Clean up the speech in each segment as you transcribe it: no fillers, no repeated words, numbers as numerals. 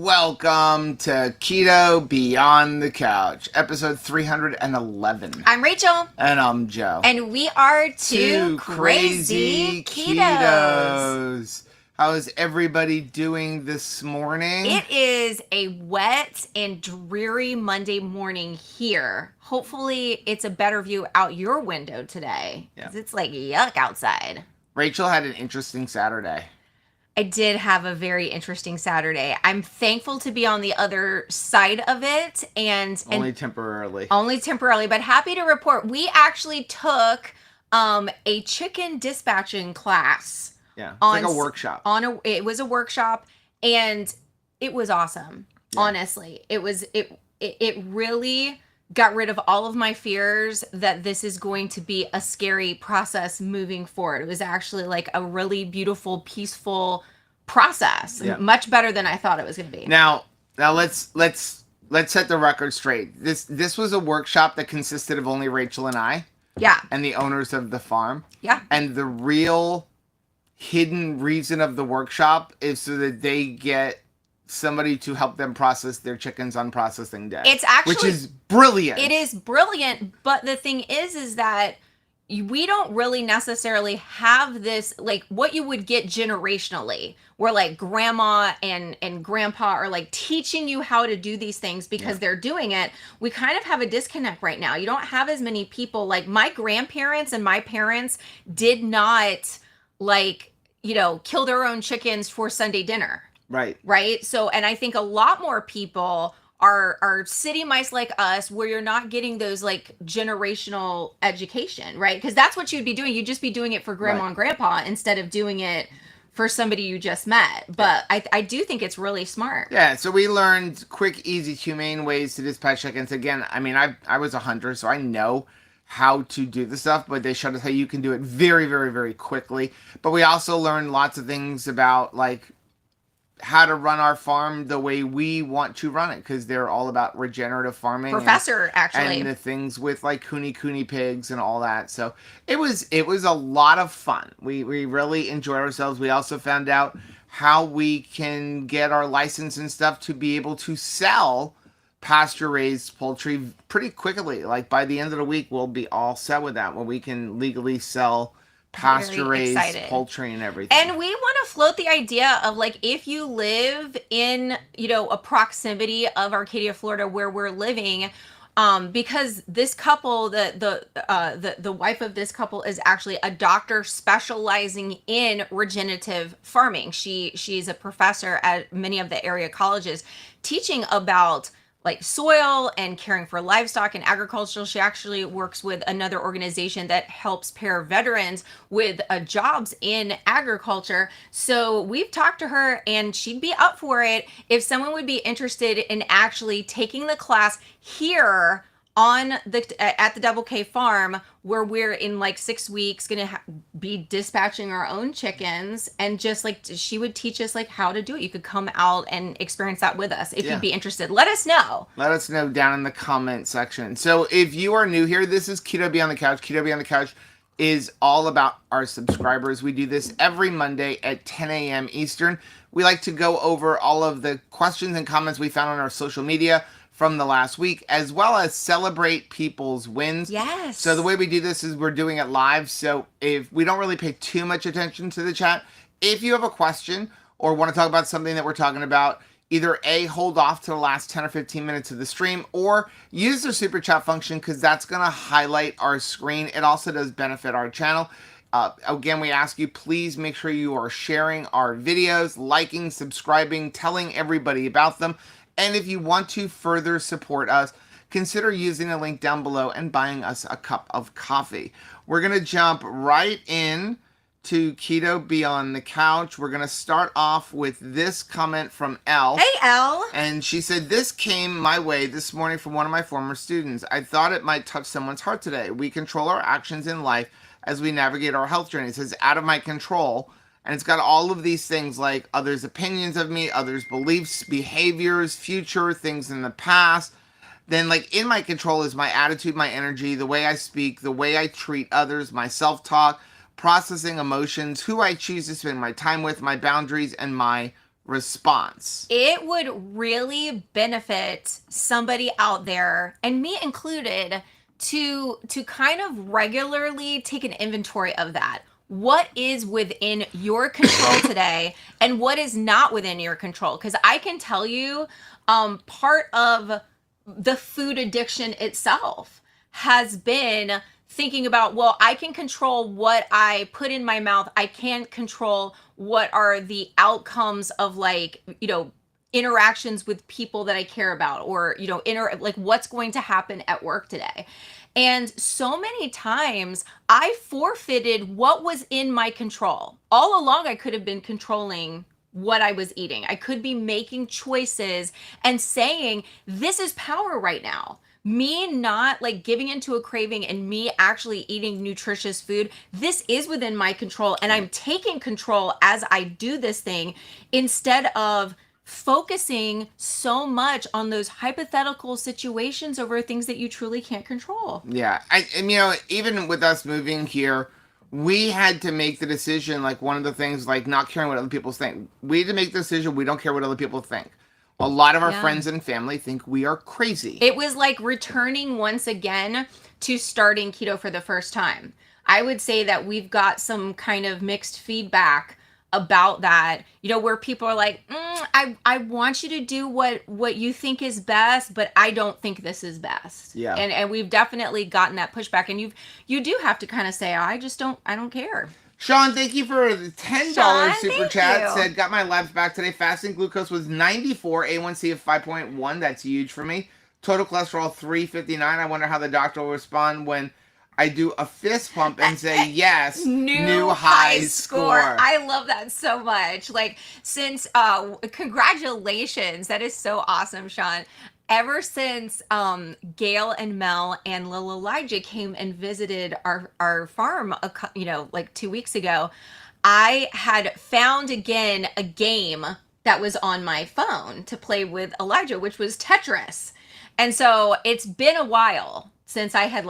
Welcome to Keto Beyond the Couch, episode 311. I'm Rachel. And I'm Joe. And we are two crazy ketos. How is everybody doing this morning? It is a wet and dreary Monday morning here. Hopefully it's a better view out your window today. Because it's like yuck outside. Rachel had an interesting Saturday. I did have a very interesting Saturday. I'm thankful to be on the other side of it. And only temporarily. Only temporarily, but happy to report we actually took a chicken dispatching class. Yeah, it's like a workshop. It was a workshop, and it was awesome. Yeah. Honestly, it really got rid of all of my fears that this is going to be a scary process moving forward. It was actually like a really beautiful, peaceful process. Yeah. Much better than I thought it was going to be. Now let's set the record straight. This was a workshop that consisted of only Rachel and I. Yeah. And the owners of the farm. Yeah. And the real hidden reason of the workshop is so that they get somebody to help them process their chickens on processing day. It's actually, which is brilliant. It is brilliant, but the thing is that we don't really necessarily have this, like what you would get generationally, where like grandma and grandpa are like teaching you how to do these things because they're doing it. We kind of have a disconnect right now. You don't have as many people, like my grandparents and my parents did not kill their own chickens for Sunday dinner. Right. So, and I think a lot more people are city mice like us, where you're not getting those like generational education, right? Because that's what you'd be doing. You'd just be doing it for grandma and grandpa instead of doing it for somebody you just met. But I do think it's really smart. Yeah. So we learned quick, easy, humane ways to dispatch chickens. Again, I mean, I was a hunter, so I know how to do the stuff, but they showed us how you can do it very, very, very quickly. But we also learned lots of things about like how to run our farm the way we want to run it, because they're all about regenerative farming. Professor, actually. And the things with like kuni pigs and all that. So it was a lot of fun. We really enjoyed ourselves. We also found out how we can get our license and stuff to be able to sell pasture-raised poultry pretty quickly. Like by the end of the week, we'll be all set with that, when we can legally sell pasture-raised poultry and everything. And we want to float the idea of like, if you live in, a proximity of Arcadia, Florida, where we're living, because this couple, the wife of this couple is actually a doctor specializing in regenerative farming. She's a professor at many of the area colleges, teaching about like soil and caring for livestock and agriculture. She actually works with another organization that helps pair veterans with jobs in agriculture. So we've talked to her, and she'd be up for it if someone would be interested in actually taking the class here at the Double K farm, where we're in like 6 weeks going to be dispatching our own chickens, and just like she would teach us like how to do it. You could come out and experience that with us if you'd be interested. Let us know. Let us know down in the comment section. So if you are new here, this is Keto Beyond the Couch. Keto Beyond the Couch is all about our subscribers. We do this every Monday at 10 a.m. Eastern. We like to go over all of the questions and comments we found on our social media from the last week, as well as celebrate people's wins. Yes. So the way we do this is we're doing it live. So if we don't really pay too much attention to the chat, if you have a question or want to talk about something that we're talking about, either A, hold off to the last 10 or 15 minutes of the stream, or use the super chat function, because that's going to highlight our screen. It also does benefit our channel. Again, we ask you, please make sure you are sharing our videos, liking, subscribing, telling everybody about them. And if you want to further support us, consider using the link down below and buying us a cup of coffee. We're going to jump right in to Keto Beyond the Couch. We're going to start off with this comment from Elle. Hey, Elle. And she said, this came my way this morning from one of my former students. I thought it might touch someone's heart today. We control our actions in life as we navigate our health journey. It says, out of my control. And it's got all of these things like others' opinions of me, others' beliefs, behaviors, future, things in the past. Then like in my control is my attitude, my energy, the way I speak, the way I treat others, my self-talk, processing emotions, who I choose to spend my time with, my boundaries, and my response. It would really benefit somebody out there, and me included, to kind of regularly take an inventory of that. What is within your control today and what is not within your control? Because I can tell you, part of the food addiction itself has been thinking about, well, I can control what I put in my mouth. I can't control what are the outcomes of, like, interactions with people that I care about, or, like what's going to happen at work today. And so many times I forfeited what was in my control. All along, I could have been controlling what I was eating. I could be making choices and saying, this is power right now. Me not like giving into a craving and me actually eating nutritious food. This is within my control, and I'm taking control as I do this thing, instead of focusing so much on those hypothetical situations over things that you truly can't control. Yeah. And even with us moving here, we had to make the decision, like one of the things, like not caring what other people think. We had to make the decision, we don't care what other people think. A lot of our friends and family think we are crazy. It was like returning once again to starting keto for the first time. I would say that we've got some kind of mixed feedback about that, where people are like, I want you to do what you think is best, but I don't think this is best. Yeah. And we've definitely gotten that pushback, and you do have to kind of say, I don't care. Sean, thank you for the $10 Sean, super chat. you. Said, got my labs back today. Fasting glucose was 94, A1C of 5.1. That's huge for me. Total cholesterol 359. I wonder how the doctor will respond when I do a fist pump and say, yes, new high score. I love that so much. Like, since, congratulations. That is so awesome, Sean. Ever since Gail and Mel and Lil Elijah came and visited our farm, like 2 weeks ago, I had found again a game that was on my phone to play with Elijah, which was Tetris. And so it's been a while since I had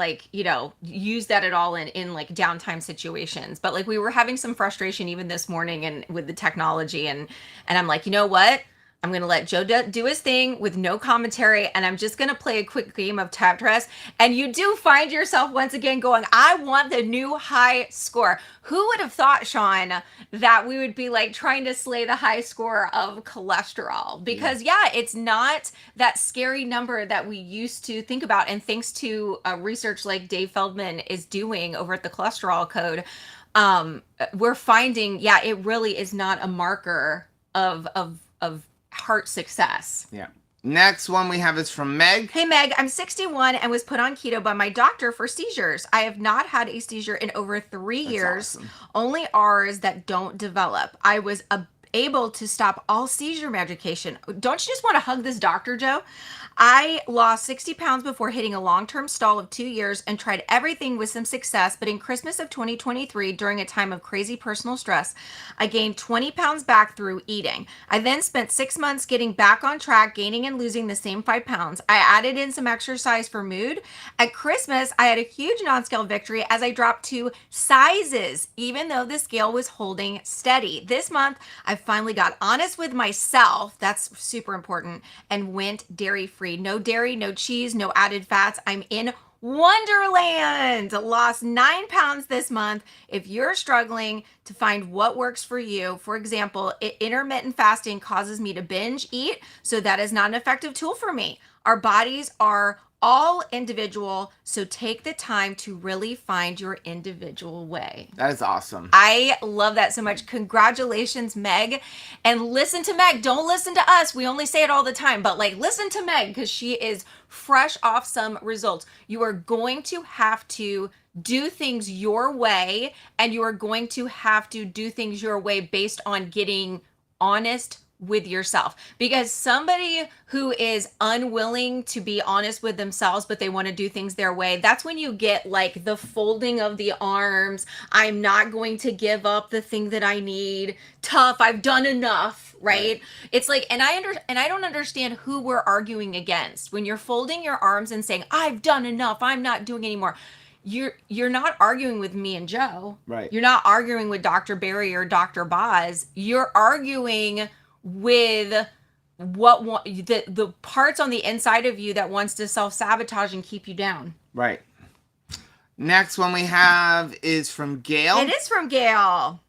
used that at all in like downtime situations. But like we were having some frustration even this morning and with the technology, and I'm like, you know what? I'm going to let Joe do his thing with no commentary, and I'm just going to play a quick game of Tetris. And you do find yourself once again going, I want the new high score. Who would have thought, Sean, that we would be like trying to slay the high score of cholesterol? Because it's not that scary number that we used to think about. And thanks to research like Dave Feldman is doing over at the Cholesterol Code, we're finding, it really is not a marker of heart success. Yeah. Next one we have is from Meg. Hey Meg, I'm 61 and was put on keto by my doctor for seizures. I have not had a seizure in over 3 years. Awesome. Only R's that don't develop. I was able to stop all seizure medication. Don't you just want to hug this doctor, Joe? I lost 60 pounds before hitting a long-term stall of 2 years and tried everything with some success, but in Christmas of 2023, during a time of crazy personal stress, I gained 20 pounds back through eating. I then spent 6 months getting back on track, gaining and losing the same 5 pounds. I added in some exercise for mood. At Christmas, I had a huge non-scale victory as I dropped 2 sizes, even though the scale was holding steady. This month, I finally got honest with myself, that's super important, and went dairy-free. No dairy, no cheese, no added fats. I'm in Wonderland. Lost 9 pounds this month. If you're struggling to find what works for you, for example, intermittent fasting causes me to binge eat, so that is not an effective tool for me. Our bodies are all individual, so take the time to really find your individual way. That is awesome. I love that so much. Congratulations, Meg. And listen to Meg. Don't listen to us. We only say it all the time, but listen to Meg because she is fresh off some results. You are going to have to do things your way, and you are going to have to do things your way based on getting honest with yourself. Because somebody who is unwilling to be honest with themselves, but they want to do things their way, that's when you get the folding of the arms. I'm not going to give up the thing that I need. Tough. I've done enough. Right? It's and I don't understand who we're arguing against when you're folding your arms and saying, I've done enough. I'm not doing anymore. You're not arguing with me and Joe. Right. You're not arguing with Dr. Barry or Dr. Boz. You're arguing with the parts on the inside of you that wants to self-sabotage and keep you down. Right. Next one we have is from Gail. It is from Gail.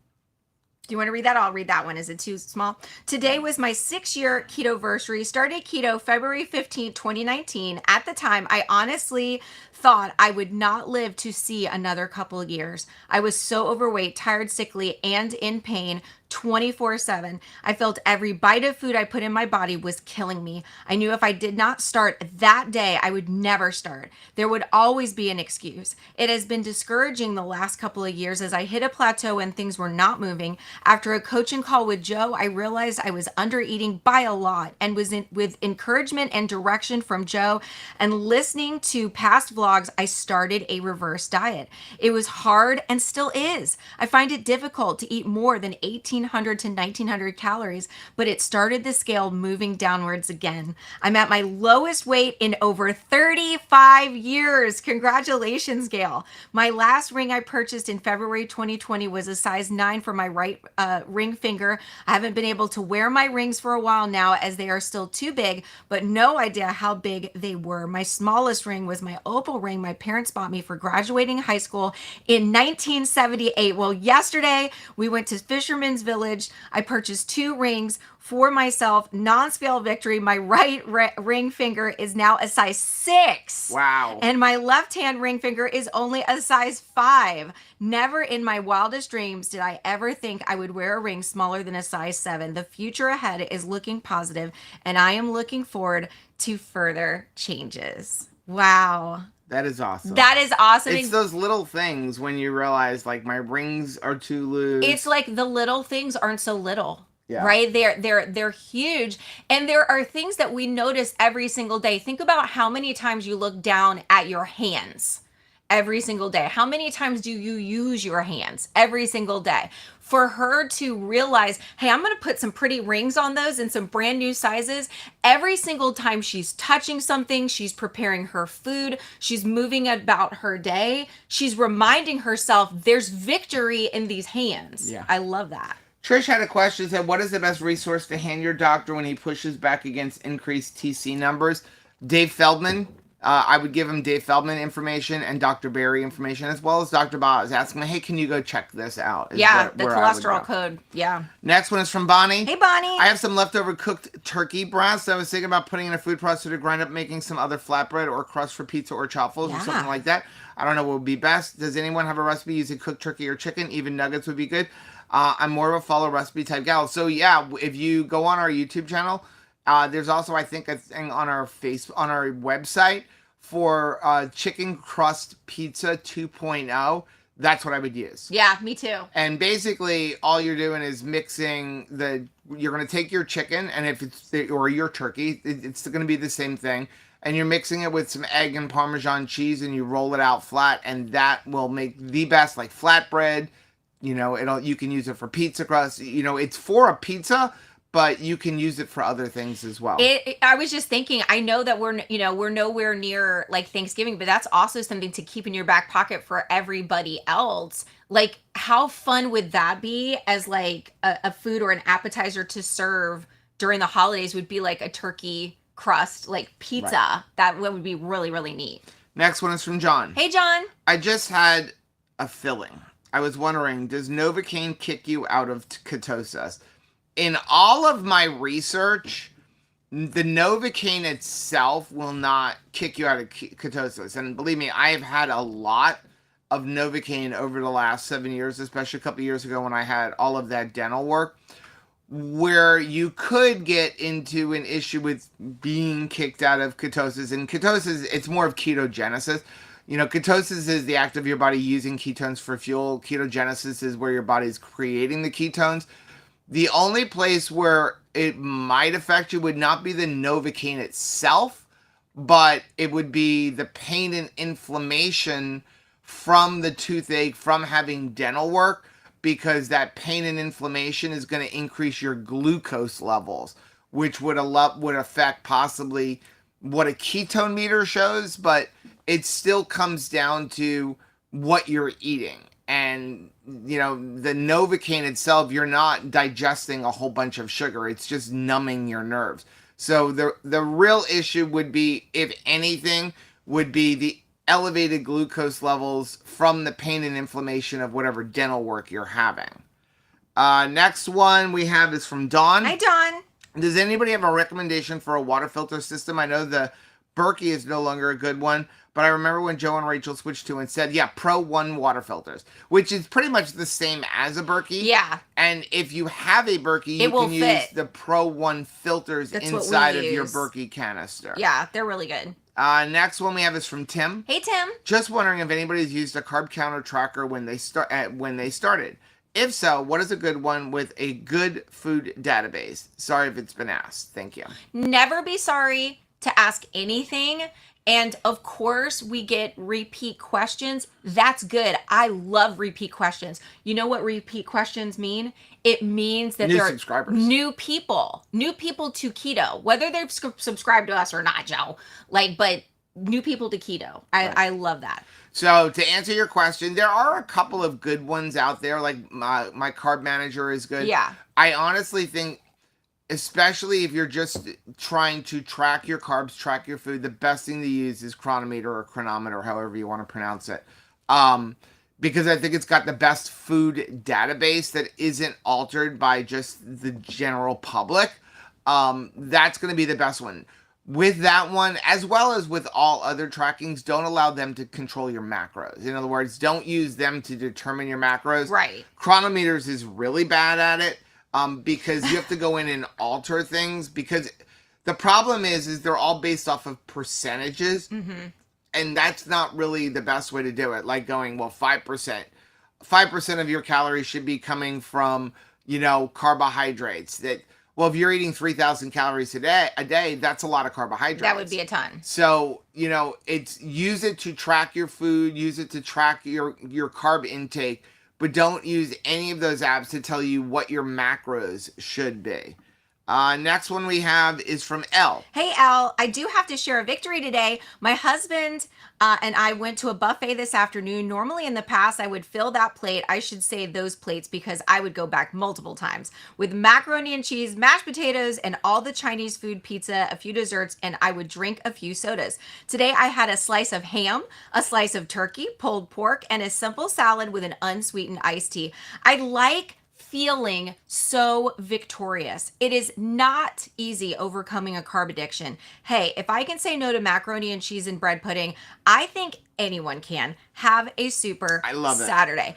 Do you want to read that? I'll read that one. Is it too small? Today was my 6-year keto-versary. Started keto February 15th, 2019. At the time, I honestly thought I would not live to see another couple of years. I was so overweight, tired, sickly, and in pain 24/7. I felt every bite of food I put in my body was killing me. I knew if I did not start that day, I would never start. There would always be an excuse. It has been discouraging the last couple of years as I hit a plateau and things were not moving. After a coaching call with Joe, I realized I was under eating by a lot, and with encouragement and direction from Joe and listening to past vlogs, I started a reverse diet. It was hard and still is. I find it difficult to eat more than 1,800 to 1,900 calories, but it started the scale moving downwards again. I'm at my lowest weight in over 35 years. Congratulations, Gail. My last ring I purchased in February 2020 was a size 9 for my right ring finger. I haven't been able to wear my rings for a while now as they are still too big, but no idea how big they were. My smallest ring was my opal ring my parents bought me for graduating high school in 1978. Well, yesterday we went to Fisherman's Village. I purchased 2 rings for myself, non-scale Victory. My right ring finger is now a size 6. Wow. And my left hand ring finger is only a size 5. Never in my wildest dreams did I ever think I would wear a ring smaller than a size 7. The future ahead is looking positive, and I am looking forward to further changes. Wow. That is awesome. That is awesome. It's those little things when you realize, like, my rings are too loose. It's like the little things aren't so little. Yeah. Right? They're huge. And there are things that we notice every single day. Think about how many times you look down at your hands every single day. How many times do you use your hands every single day? For her to realize, hey, I'm going to put some pretty rings on those and some brand new sizes. Every single time she's touching something, she's preparing her food, she's moving about her day, she's reminding herself there's victory in these hands. Yeah. I love that. Trish had a question, said, what is the best resource to hand your doctor when he pushes back against increased TC numbers? Dave Feldman. I would give him Dave Feldman information and Dr. Barry information, as well as Dr. Boz. Asking me, hey, can you go check this out? Yeah, the cholesterol code. Yeah. Next one is from Bonnie. Hey, Bonnie. I have some leftover cooked turkey breast. I was thinking about putting in a food processor to grind up, making some other flatbread or crust for pizza or chaffles or something like that. I don't know what would be best. Does anyone have a recipe using cooked turkey or chicken? Even nuggets would be good. I'm more of a follow recipe type gal. So yeah, if you go on our YouTube channel, there's also, I think, a thing on our website for chicken crust pizza 2.0. That's what I would use. Yeah, me too. And basically, all you're doing is mixing you're going to take your chicken, and if it's, or your turkey, it's going to be the same thing. And you're mixing it with some egg and Parmesan cheese, and you roll it out flat, and that will make the best, like, flatbread. You know, you can use it for pizza crust. You know, it's for a pizza, but you can use it for other things as well. I was just thinking, I know that we're nowhere near like Thanksgiving, but that's also something to keep in your back pocket for everybody else. Like, how fun would that be as like a food or an appetizer to serve during the holidays? Would be like a turkey crust, like pizza. Right. That would be really, really neat. Next one is from John. Hey, John. I just had a filling. I was wondering, does Novocaine kick you out of ketosis? In all of my research, the Novocaine itself will not kick you out of ketosis. And believe me, I have had a lot of Novocaine over the last 7 years, especially a couple of years ago when I had all of that dental work, where you could get into an issue with being kicked out of ketosis. And ketosis, it's more of ketogenesis. You know, ketosis is the act of your body using ketones for fuel. Ketogenesis is where your body's creating the ketones. The only place where it might affect you would not be the Novocaine itself, but it would be the pain and inflammation from the toothache, from having dental work, because that pain and inflammation is going to increase your glucose levels, which would affect possibly what a ketone meter shows, but it still comes down to what you're eating. And the Novocaine itself, you're not digesting a whole bunch of sugar. It's just numbing your nerves. So the real issue would be, if anything, would be the elevated glucose levels from the pain and inflammation of whatever dental work you're having. Next one we have is from Dawn. Hi, Dawn. Does anybody have a recommendation for a water filter system? I know the Berkey is no longer a good one, but I remember when Joe and Rachel switched to and said, yeah, Pro 1 water filters, which is pretty much the same as a Berkey. Yeah. And if you have a Berkey, you can use the Pro 1 filters inside of your Berkey canister. Yeah, they're really good. Next one we have is from Tim. Hey, Tim. Just wondering if anybody's used a carb counter tracker when they started. If so, what is a good one with a good food database? Sorry if it's been asked. Thank you. Never be sorry to ask anything. And of course, we get repeat questions. That's good. I love repeat questions. You know what repeat questions mean? It means that new they're subscribers. new people to keto, whether they've subscribed to us or not, Joe. But new people to keto. I love that. So to answer your question, there are a couple of good ones out there. Like my Carb Manager is good. Yeah. I honestly think, especially if you're just trying to track your carbs, track your food, the best thing to use is Chronometer or Chronometer, however you want to pronounce it. Because I think it's got the best food database that isn't altered by just the general public. That's going to be the best one. With that one, as well as with all other trackings, don't allow them to control your macros. In other words, don't use them to determine your macros. Right. Chronometers is really bad at it because you have to go in and alter things. Because the problem is they're all based off of percentages. Mm-hmm. And that's not really the best way to do it. Like going, 5%. 5% of your calories should be coming from, carbohydrates. Well, if you're eating 3,000 calories a day, that's a lot of carbohydrates. That would be a ton. So, use it to track your food, use it to track your carb intake, but don't use any of those apps to tell you what your macros should be. Next one we have is from Elle. Hey, Elle. I do have to share a victory today. My husband and I went to a buffet this afternoon. Normally in the past, I would fill that plate. I should say those plates because I would go back multiple times with macaroni and cheese, mashed potatoes, and all the Chinese food, pizza, a few desserts, and I would drink a few sodas. Today, I had a slice of ham, a slice of turkey, pulled pork, and a simple salad with an unsweetened iced tea. I like feeling so victorious. It is not easy overcoming a carb addiction. Hey, if I can say no to macaroni and cheese and bread pudding, I think anyone can. Have a super Saturday.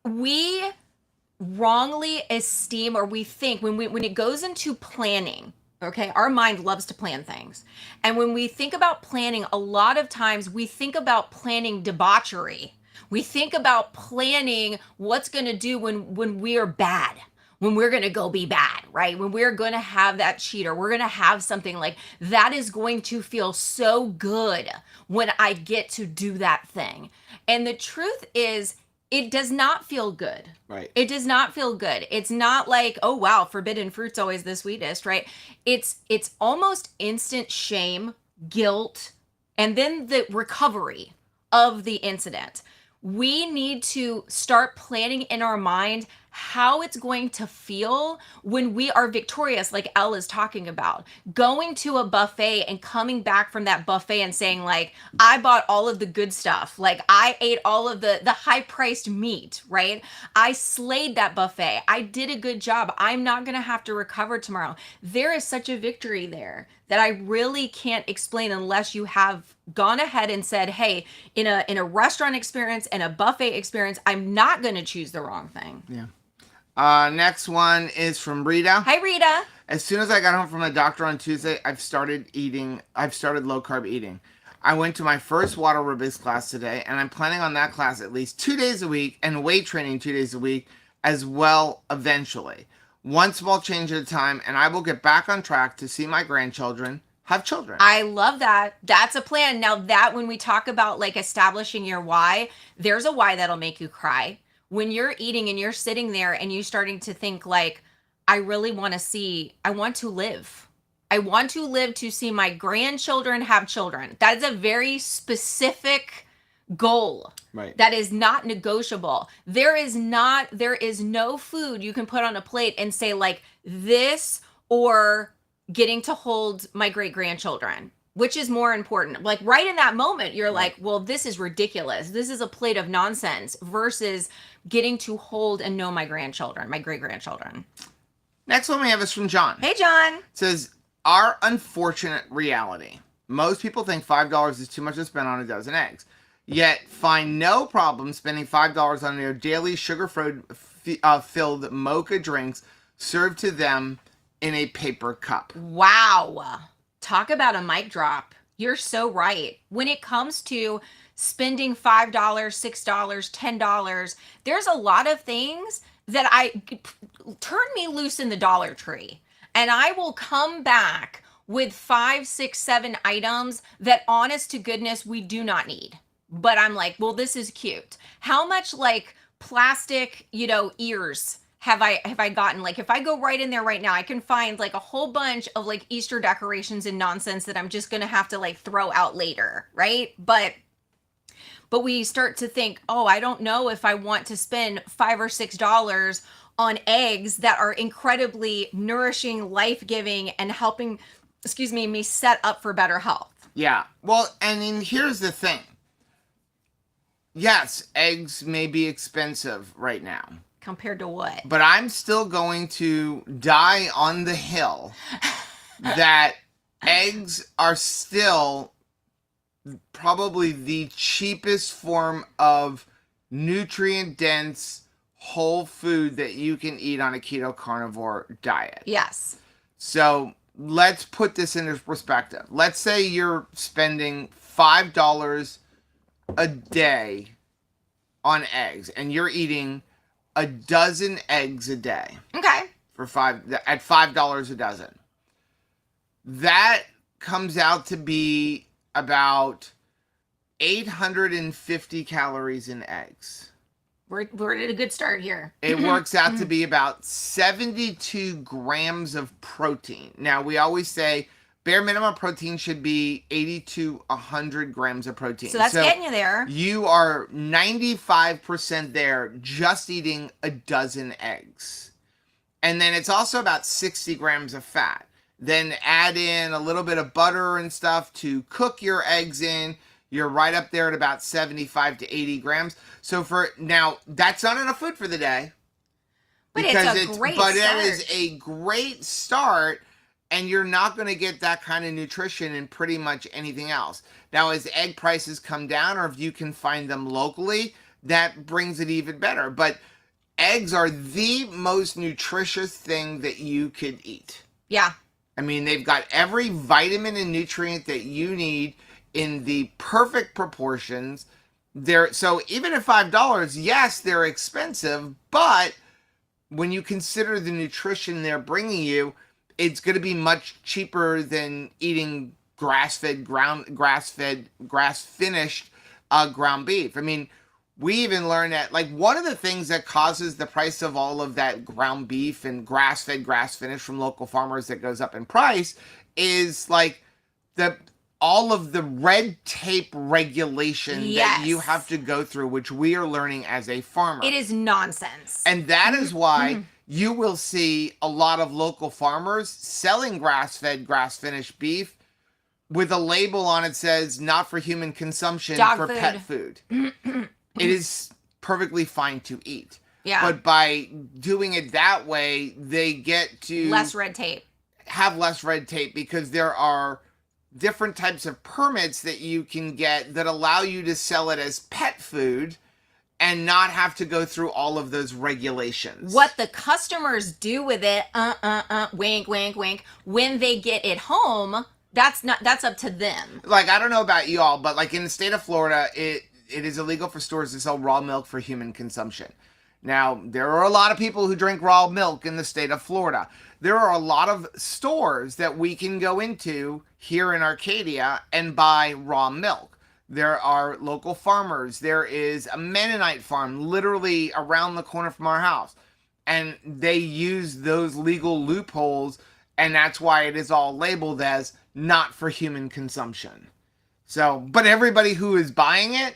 We wrongly esteem, or we think when it goes into planning, okay, our mind loves to plan things. And when we think about planning, a lot of times we think about planning debauchery. We think about planning what's going to do when we are bad, when we're going to go be bad, right? When we're going to have that cheat, or we're going to have something like that is going to feel so good when I get to do that thing. And the truth is, it does not feel good. Right. It does not feel good. It's not like, oh, wow, forbidden fruit's always the sweetest, right? It's almost instant shame, guilt, and then the recovery of the incident. We need to start planning in our mind how it's going to feel when we are victorious, like Elle is talking about. Going to a buffet and coming back from that buffet and saying, I bought all of the good stuff. I ate all of the high-priced meat, right? I slayed that buffet. I did a good job. I'm not going to have to recover tomorrow. There is such a victory there that I really can't explain unless you have gone ahead and said, hey, in a restaurant experience and a buffet experience, I'm not going to choose the wrong thing. Yeah. Next one is from Rita. Hi, Rita. As soon as I got home from the doctor on Tuesday, I've started low carb eating. I went to my first water aerobics class today, and I'm planning on that class at least 2 days a week and weight training 2 days a week as well eventually. One small change at a time, and I will get back on track to see my grandchildren have children. I love that. That's a plan. Now that when we talk about establishing your why, there's a why that'll make you cry. When you're eating and you're sitting there and you're starting to think I really want to live. I want to live to see my grandchildren have children. That is a very specific goal. Right. That is not negotiable. There is no food you can put on a plate and say like this or getting to hold my great grandchildren. Which is more important? Like right in that moment, you're like, well, this is ridiculous. This is a plate of nonsense versus getting to hold and know my grandchildren, my great grandchildren. Next one we have is from John. Hey, John. It says, our unfortunate reality. Most people think $5 is too much to spend on a dozen eggs, yet find no problem spending $5 on their daily sugar-filled mocha drinks served to them in a paper cup. Wow. Talk about a mic drop. You're so right. When it comes to spending $5, $6, $10, there's a lot of things that turn me loose in the Dollar Tree and I will come back with 5, 6, 7 items that honest to goodness we do not need. But I'm like, well, this is cute. How much like plastic, ears have I gotten? Like if I go right in there right now, I can find like a whole bunch of like Easter decorations and nonsense that I'm just going to have to like throw out later, right? But we start to think, oh, I don't know if I want to spend $5 or $6 on eggs that are incredibly nourishing, life-giving, and helping, me set up for better health. Yeah. Well, and here's the thing. Yes, eggs may be expensive right now. Compared to what? But I'm still going to die on the hill that eggs are still probably the cheapest form of nutrient-dense whole food that you can eat on a keto carnivore diet. Yes. So let's put this into perspective. Let's say you're spending $5 a day on eggs and you're eating a dozen eggs a day. Okay. At $5 a dozen. That comes out to be about 850 calories in eggs. We're at a good start here. It works out to be about 72 grams of protein. Now, we always say bare minimum protein should be 80 to 100 grams of protein. So that's getting you there. You are 95% there just eating a dozen eggs. And then it's also about 60 grams of fat. Then add in a little bit of butter and stuff to cook your eggs in. You're right up there at about 75 to 80 grams. So now, that's not enough food for the day. But it's a great start. It is a great start, and you're not going to get that kind of nutrition in pretty much anything else. Now, as egg prices come down, or if you can find them locally, that brings it even better. But eggs are the most nutritious thing that you could eat. Yeah. I mean, they've got every vitamin and nutrient that you need in the perfect proportions. So even at $5, yes, they're expensive, but when you consider the nutrition they're bringing you, it's going to be much cheaper than eating grass-finished ground beef. I mean, we even learned that, like, one of the things that causes the price of all of that ground beef and grass-fed, grass-finished from local farmers that goes up in price is, like, all of the red tape regulation that you have to go through, which we are learning as a farmer. It is nonsense. And that is why you will see a lot of local farmers selling grass-fed, grass-finished beef with a label on it says, not for human consumption, for pet food. It is perfectly fine to eat. Yeah. But by doing it that way, they get to less red tape. Have less red tape because there are different types of permits that you can get that allow you to sell it as pet food and not have to go through all of those regulations. What the customers do with it, wink, wink, wink, when they get it home, that's up to them. Like, I don't know about you all, but like in the state of Florida, it is illegal for stores to sell raw milk for human consumption. Now, there are a lot of people who drink raw milk in the state of Florida. There are a lot of stores that we can go into here in Arcadia and buy raw milk. There are local farmers. There is a Mennonite farm literally around the corner from our house. And they use those legal loopholes, and that's why it is all labeled as not for human consumption. So, but everybody who is buying it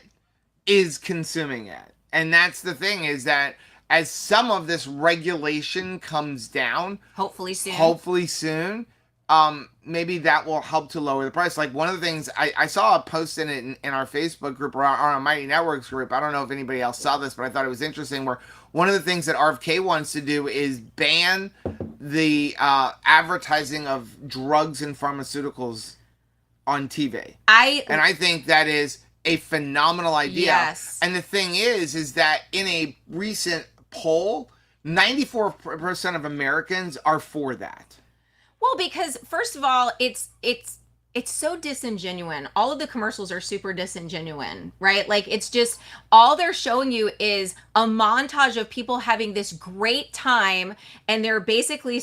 is consuming it. And that's the thing, is that as some of this regulation comes down, hopefully soon, maybe that will help to lower the price. Like one of the things I saw a post in it in our Facebook group or our Mighty Networks group. I don't know if anybody else saw this, but I thought it was interesting, where one of the things that RFK wants to do is ban the advertising of drugs and pharmaceuticals on TV. And I think that is a phenomenal idea. Yes. And the thing is that in a recent poll, 94% of Americans are for that. Well, because first of all, it's so disingenuous. All of the commercials are super disingenuous, right? Like it's just all they're showing you is a montage of people having this great time, and they're basically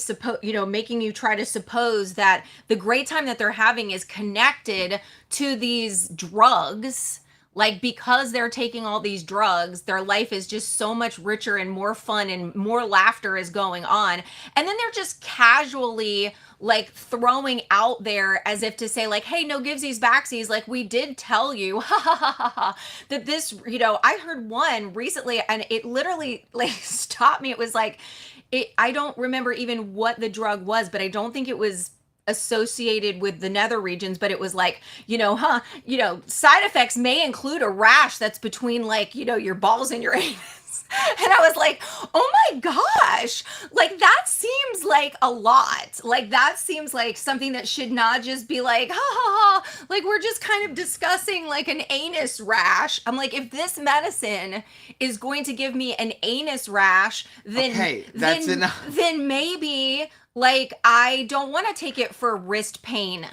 making you try to suppose that the great time that they're having is connected to these drugs. Like because they're taking all these drugs, their life is just so much richer and more fun and more laughter is going on. And then they're just casually like throwing out there as if to say like, hey, no givesies backsies. Like we did tell you that this, I heard one recently and it literally like stopped me. It was like, I don't remember even what the drug was, but I don't think it was associated with the nether regions, but it was like, side effects may include a rash that's between like, your balls and your anus. And I was like, oh my gosh, like that seems like a lot. Like that seems like something that should not just be like, like we're just kind of discussing like an anus rash. I'm like, if this medicine is going to give me an anus rash, then, that's enough. Then maybe like I don't want to take it for wrist pain.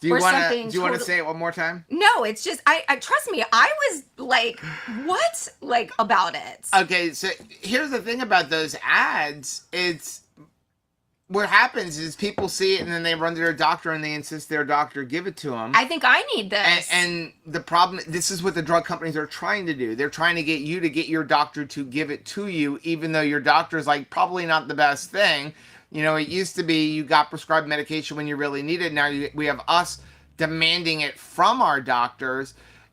Do you want to say it one more time? No, it's just I trust me. I was like, what? Like about it. Okay, so here's the thing about those ads. It's what happens is people see it and then they run to their doctor and they insist their doctor give it to them. I think I need this. And the problem, this is what the drug companies are trying to do. They're trying to get you to get your doctor to give it to you, even though your doctor's like probably not the best thing. It used to be you got prescribed medication when you really need it. Now we have us demanding it from our doctors,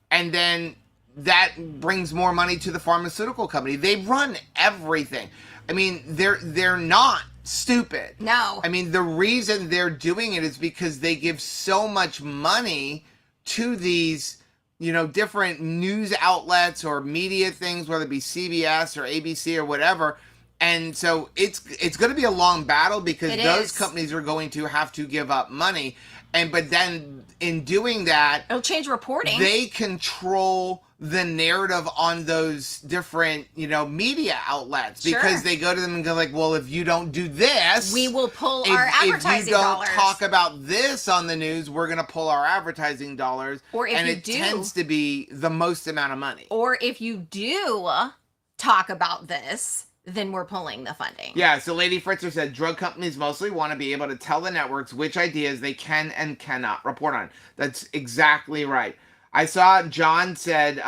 and then that brings more money to the pharmaceutical company. They run everything. I mean, they're not stupid. No. I mean, the reason they're doing it is because they give so much money to these, different news outlets or media things, whether it be CBS or ABC or whatever. And so it's going to be a long battle because those companies are going to have to give up money. But then in doing that, it'll change reporting. They control the narrative on those different, media outlets because they go to them and go like, well, if you don't do this, we will pull our advertising dollars. If you don't talk about this on the news, we're going to pull our advertising dollars. Or if it tends to be the most amount of money. Or if you do talk about this, then we're pulling the funding. Yeah, so Lady Fritzer said drug companies mostly want to be able to tell the networks which ideas they can and cannot report on. That's exactly right. I saw John said,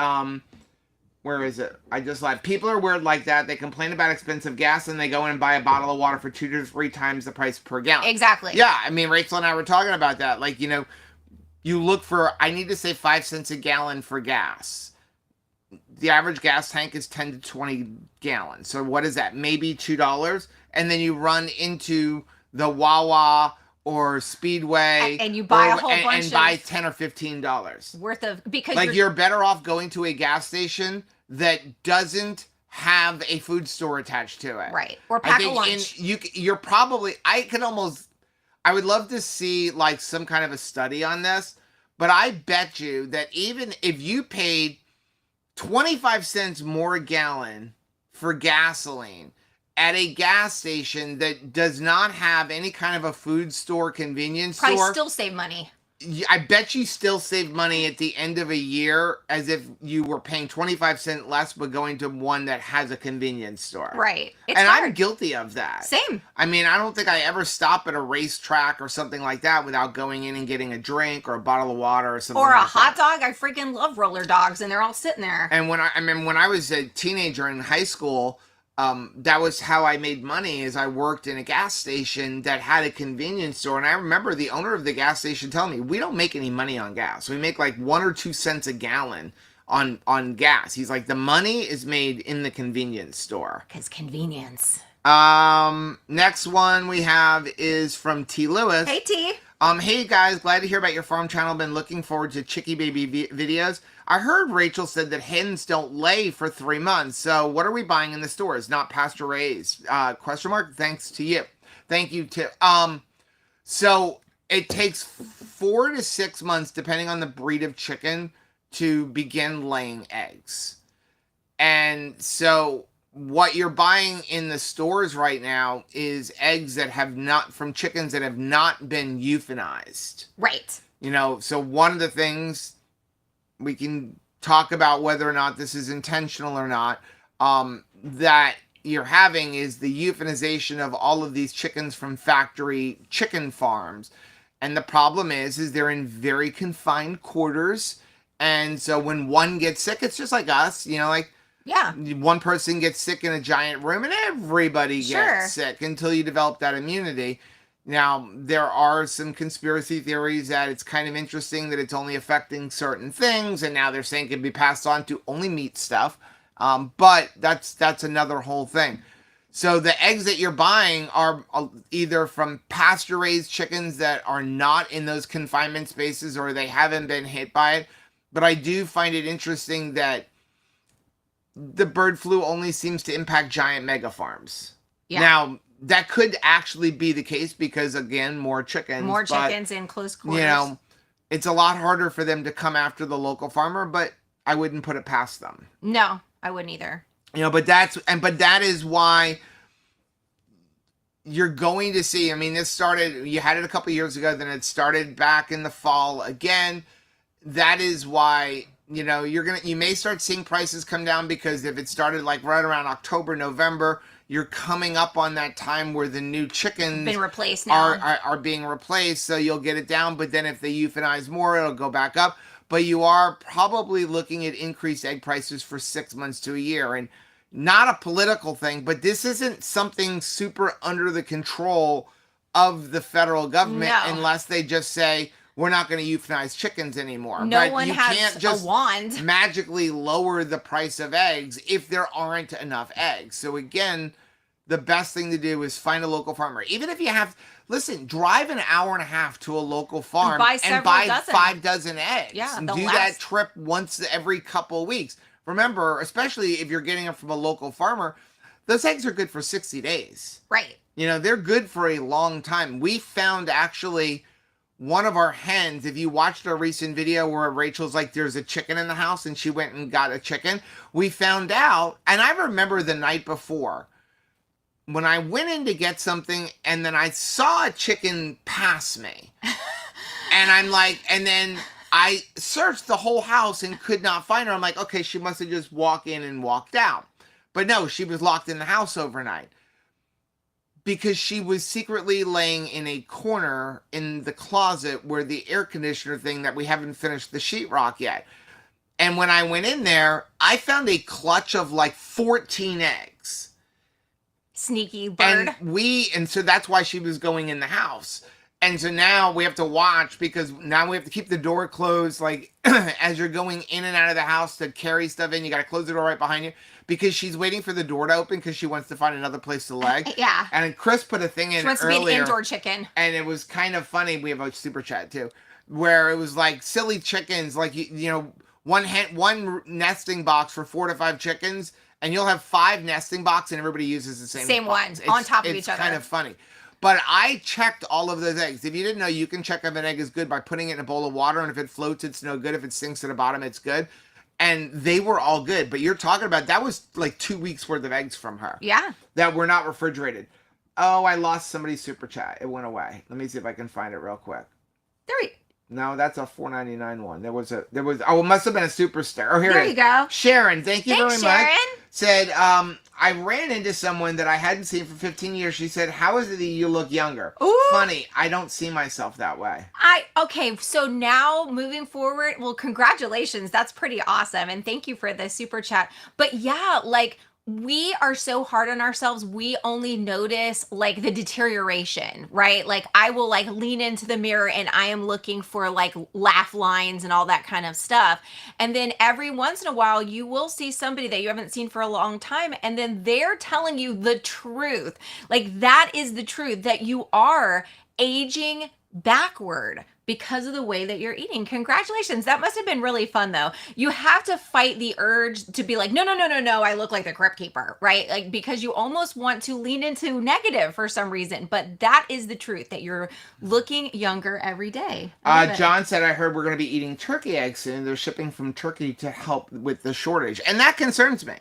where is it? I just lied. People are weird like that. They complain about expensive gas and they go in and buy a bottle of water for 2 to 3 times the price per gallon. Exactly. Yeah, I mean, Rachel and I were talking about that. Like, you look for, I need to save 5 cents a gallon for gas. The average gas tank is 10 to 20 gallons. So what is that? Maybe $2. And then you run into the Wawa or Speedway. And you buy a whole bunch and buy $10 or $15 worth of, because like you're better off going to a gas station that doesn't have a food store attached to it. Right. Or pack a lunch. You're probably, I would love to see like some kind of a study on this, but I bet you that even if you paid 25 cents more a gallon for gasoline at a gas station that does not have any kind of a food store, convenience store. Probably still save money. I bet you still save money at the end of a year as if you were paying 25 cents less but going to one that has a convenience store. Right. It's hard. I'm guilty of that. Same. I mean, I don't think I ever stop at a racetrack or something like that without going in and getting a drink or a bottle of water or something or like a hot dog. I freaking love roller dogs and they're all sitting there. And when I was a teenager in high school, that was how I made money, is I worked in a gas station that had a convenience store. And I remember the owner of the gas station telling me, we don't make any money on gas. We make like 1 or 2 cents a gallon on gas. He's like, the money is made in the convenience store. Because convenience. Next one we have is from T. Lewis. Hey, T. Hey guys, glad to hear about your farm channel. Been looking forward to Chickie Baby videos. I heard Rachel said that hens don't lay for 3 months. So what are we buying in the stores? Not pasture raised? Question mark. Thanks to you. Thank you to. So it takes 4 to 6 months, depending on the breed of chicken, to begin laying eggs. And so what you're buying in the stores right now is eggs that have not, from chickens that have not been euthanized. Right. You know, so one of the things we can talk about whether or not this is intentional or not, that you're having is the euthanization of all of these chickens from factory chicken farms. And the problem is they're in very confined quarters. And so when one gets sick, it's just like us, you know, like, yeah, one person gets sick in a giant room and everybody gets sick until you develop that immunity. Now, there are some conspiracy theories that it's kind of interesting that it's only affecting certain things, and now they're saying it can be passed on to only meat stuff. But that's another whole thing. So the eggs that you're buying are either from pasture-raised chickens that are not in those confinement spaces, or they haven't been hit by it. But I do find it interesting that the bird flu only seems to impact giant mega farms. Yeah. Now, that could actually be the case because, again, more chickens. More chickens in close quarters. You know, it's a lot harder for them to come after the local farmer, but I wouldn't put it past them. No, I wouldn't either. You know, but that is why you're going to see, I mean, this started, you had it a couple years ago, then it started back in the fall again. That is why, you know, you may start seeing prices come down, because if it started like right around October, November, you're coming up on that time where the new chickens been replaced now. Are being replaced, so you'll get it down. But then if they euthanize more, it'll go back up. But you are probably looking at increased egg prices for 6 months to a year. And not a political thing, but this isn't something super under the control of the federal government, unless they just say, we're not going to euthanize chickens anymore. No one has a wand. Magically lower the price of eggs if there aren't enough eggs. So again, the best thing to do is find a local farmer. Even if you have, listen, drive an hour and a half to a local farm and buy 5 dozen eggs. Yeah, and do that trip once every couple of weeks. Remember, especially if you're getting it from a local farmer, those eggs are good for 60 days. Right. You know, they're good for a long time. We found actually one of our hens, if you watched our recent video where Rachel's like, there's a chicken in the house, and she went and got a chicken, we found out, and I remember the night before, when I went in to get something, and then I saw a chicken pass me. And I'm like, and then I searched the whole house and could not find her. I'm like, okay, she must have just walked in and walked out. But no, she was locked in the house overnight, because she was secretly laying in a corner in the closet where the air conditioner thing that we haven't finished the sheetrock yet. And when I went in there, I found a clutch of like 14 eggs. Sneaky bird. And so that's why she was going in the house. And so now we have to watch, because now we have to keep the door closed, like as you're going in and out of the house to carry stuff in, you got to close the door right behind you, because she's waiting for the door to open because she wants to find another place to lay. Yeah. And Chris put a thing in earlier. She wants to be an indoor chicken. And it was kind of funny. We have a super chat too, where it was like silly chickens, like, you know, one nesting box for 4 to 5 chickens, and you'll have 5 nesting boxes and everybody uses the same one on top of each other. It's kind of funny. But I checked all of those eggs. If you didn't know, you can check if an egg is good by putting it in a bowl of water, and if it floats, it's no good. If it sinks to the bottom, it's good. And they were all good. But you're talking about, that was like 2 weeks worth of eggs from her. Yeah. That were not refrigerated. Oh, I lost somebody's super chat. It went away. Let me see if I can find it real quick. No, that's a $4.99 one. Oh, it must have been a superstar. Oh, here there it is. You go. Sharon, thank you very Sharon. much. Said, I ran into someone that I hadn't seen for 15 years. She said, how is it that you look younger? Ooh. Funny, I don't see myself that way. Okay, so now moving forward, well, congratulations. That's pretty awesome. And thank you for the super chat. But yeah, like, we are so hard on ourselves. We only notice like the deterioration, right? Like I will like lean into the mirror and I am looking for like laugh lines and all that kind of stuff. And then every once in a while you will see somebody that you haven't seen for a long time and then they're telling you the truth. Like that is the truth, that you are aging backward because of the way that you're eating. Congratulations. That must have been really fun though. You have to fight the urge to be like, no, no, no, no, no, I look like the crypt keeper, right? Like, because you almost want to lean into negative for some reason, but that is the truth, that you're looking younger every day. John said, I heard we're going to be eating turkey eggs soon. They're shipping from Turkey to help with the shortage. And that concerns me.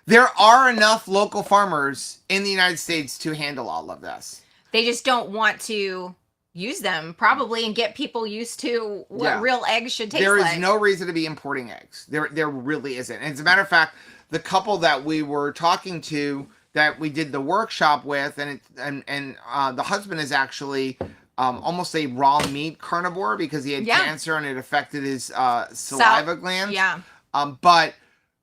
There are enough local farmers in the United States to handle all of this. They just don't want to use them probably and get people used to what real eggs should taste like. There is no reason to be importing eggs. There really isn't. And as a matter of fact, the couple that we were talking to, that we did the workshop with, and the husband is actually almost a raw meat carnivore because he had cancer and it affected his saliva glands. Yeah. But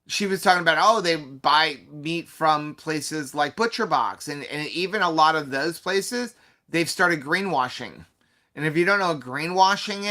she was talking about, they buy meat from places like Butcher Box, and even a lot of those places, they've started greenwashing. And if you don't know what greenwashing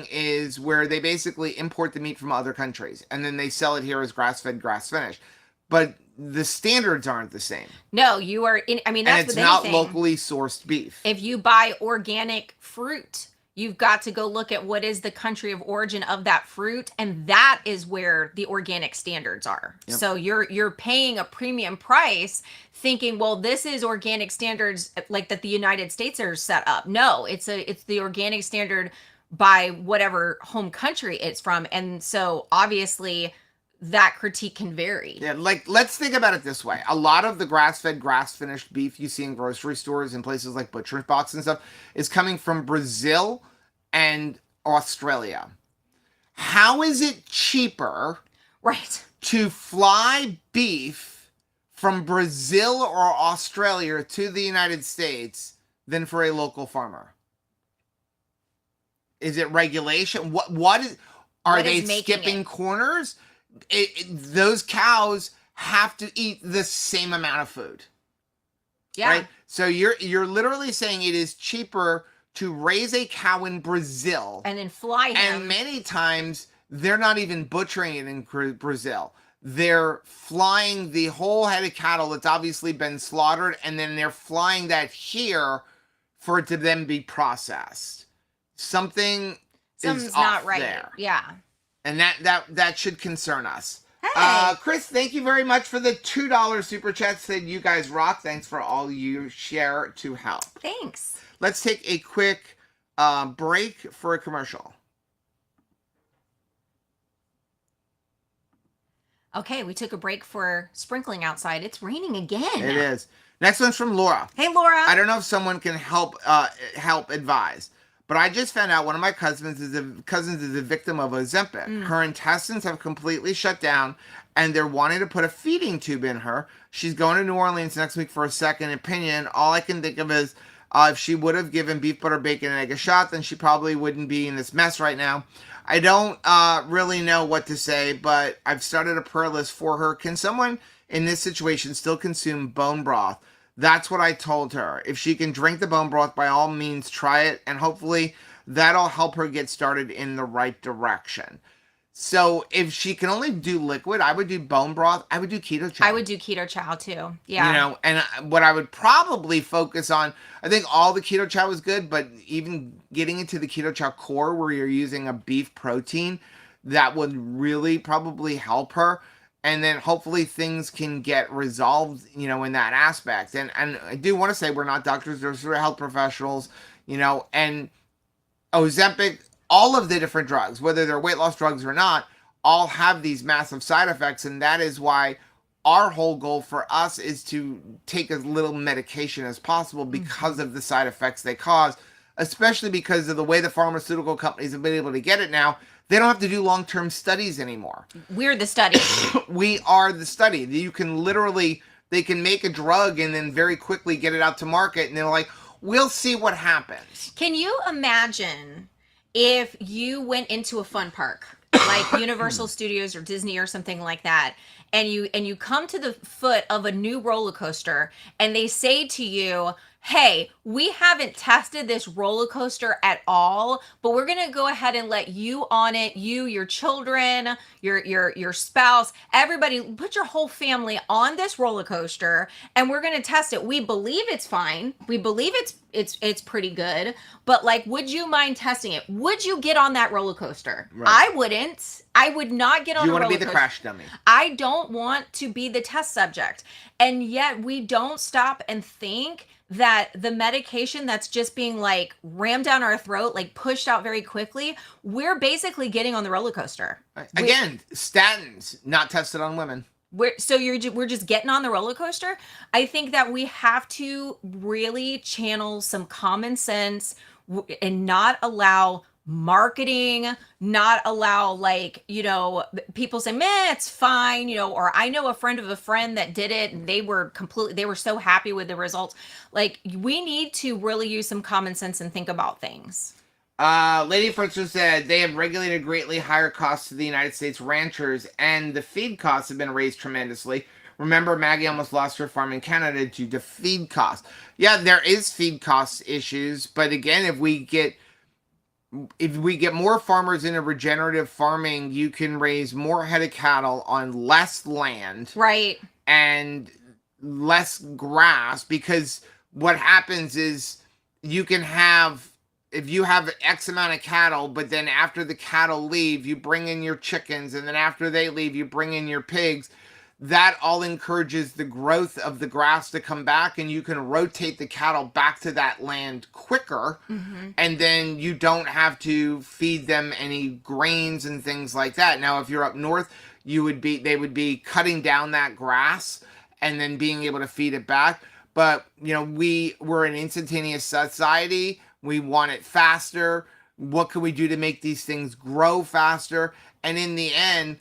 is where they basically import the meat from other countries and then they sell it here as grass-fed, grass-finished. But the standards aren't the same. No, you are in, I mean, that's and it's not locally sourced beef. If you buy organic fruit, you've got to go look at what is the country of origin of that fruit, and that is where the organic standards are. Yep. So you're paying a premium price thinking, well, this is organic standards like that the United States are set up. No, it's the organic standard by whatever home country it's from. And so obviously that critique can vary. Yeah, like let's think about it this way. A lot of the grass-fed, grass-finished beef you see in grocery stores and places like Butcher Box and stuff is coming from Brazil and Australia. How is it cheaper to fly beef from Brazil or Australia to the United States than for a local farmer? Is it regulation? What is, are they skipping corners? Those cows have to eat the same amount of food. Yeah. Right? So you're literally saying it is cheaper to raise a cow in Brazil and then fly him. And many times they're not even butchering it in Brazil. They're flying the whole head of cattle that's obviously been slaughtered, and then they're flying that here for it to then be processed. Something's not right there. Yeah. And that should concern us. Hey. Chris, thank you very much for the $2 super chat. Said you guys rock. Thanks for all you share to help. Thanks. Let's take a quick break for a commercial. Okay, we took a break for sprinkling outside. It's raining again. It is. Next one's from Laura. Hey, Laura. I don't know if someone can help advise. But I just found out one of my cousins is a victim of Ozempic. Her intestines have completely shut down, and they're wanting to put a feeding tube in her. She's going to New Orleans next week for a second opinion. All I can think of is if she would have given beef, butter, bacon, and egg a shot, then she probably wouldn't be in this mess right now. I don't really know what to say, but I've started a prayer list for her. Can someone in this situation still consume bone broth? That's what I told her. If she can drink the bone broth, by all means, try it. And hopefully that'll help her get started in the right direction. So if she can only do liquid, I would do bone broth. I would do keto chow. I would do keto chow too. Yeah. You know, and what I would probably focus on, I think all the keto chow is good, but even getting into the keto chow core where you're using a beef protein, that would really probably help her. And then hopefully things can get resolved, you know, in that aspect. And I do want to say we're not doctors, we're health professionals, you know, and Ozempic, all of the different drugs, whether they're weight loss drugs or not, all have these massive side effects. And that is why our whole goal for us is to take as little medication as possible because of the side effects they cause, especially because of the way the pharmaceutical companies have been able to get it now. They don't have to do long-term studies anymore. We're the study. We are the study. You can literally, they can make a drug and then very quickly get it out to market. And they're like, we'll see what happens. Can you imagine if you went into a fun park like Universal Studios or Disney or something like that, and you come to the foot of a new roller coaster, and they say to you, hey, we haven't tested this roller coaster at all, but we're gonna go ahead and let you on it, you, your children, your spouse, everybody, put your whole family on this roller coaster, and we're gonna test it. We believe it's fine. We believe it's pretty good, but like, would you mind testing it? Would you get on that roller coaster? Right. I wouldn't. I would not get on You a roller want coaster. to be the crash dummy. I don't want to be the test subject. And yet we don't stop and think that the medication that's just being like rammed down our throat, like pushed out very quickly, we're basically getting on the roller coaster. Again, statins not tested on women. We're just getting on the roller coaster. I think that we have to really channel some common sense and not allow marketing, not allow, like, you know, people say, meh, it's fine, you know, or I know a friend of a friend that did it and they were so happy with the results. Like, we need to really use some common sense and think about things. Lady Fritzler said they have regulated greatly higher costs to the United States ranchers, and the feed costs have been raised tremendously. Remember, Maggie almost lost her farm in Canada due to feed costs. Yeah, there is feed cost issues, but again, if we get more farmers into regenerative farming, you can raise more head of cattle on less land, right, and less grass, because what happens is you can have, if you have X amount of cattle, but then after the cattle leave, you bring in your chickens, and then after they leave, you bring in your pigs. That all encourages the growth of the grass to come back, and you can rotate the cattle back to that land quicker. Mm-hmm. And then you don't have to feed them any grains and things like that. Now, if you're up north, they would be cutting down that grass and then being able to feed it back. But, you know, we're an instantaneous society. We want it faster. What can we do to make these things grow faster? And in the end,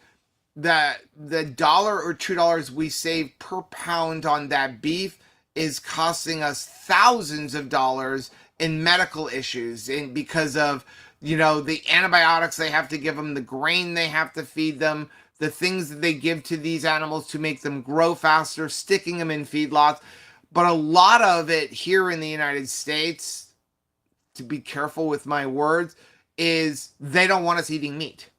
the $1 or $2 we save per pound on that beef is costing us thousands of dollars in medical issues, and because of, you know, the antibiotics they have to give them, the grain they have to feed them, the things that they give to these animals to make them grow faster, sticking them in feedlots. But a lot of it here in the United States, to be careful with my words, is they don't want us eating meat.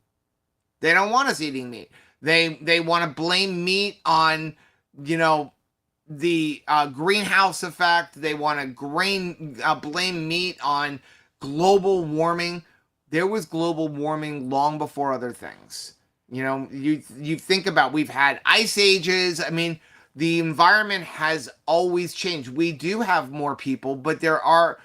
They don't want us eating meat. They want to blame meat on, you know, the greenhouse effect. They want to blame meat on global warming. There was global warming long before other things. You know, you think about, we've had ice ages. I mean, the environment has always changed. We do have more people, but there are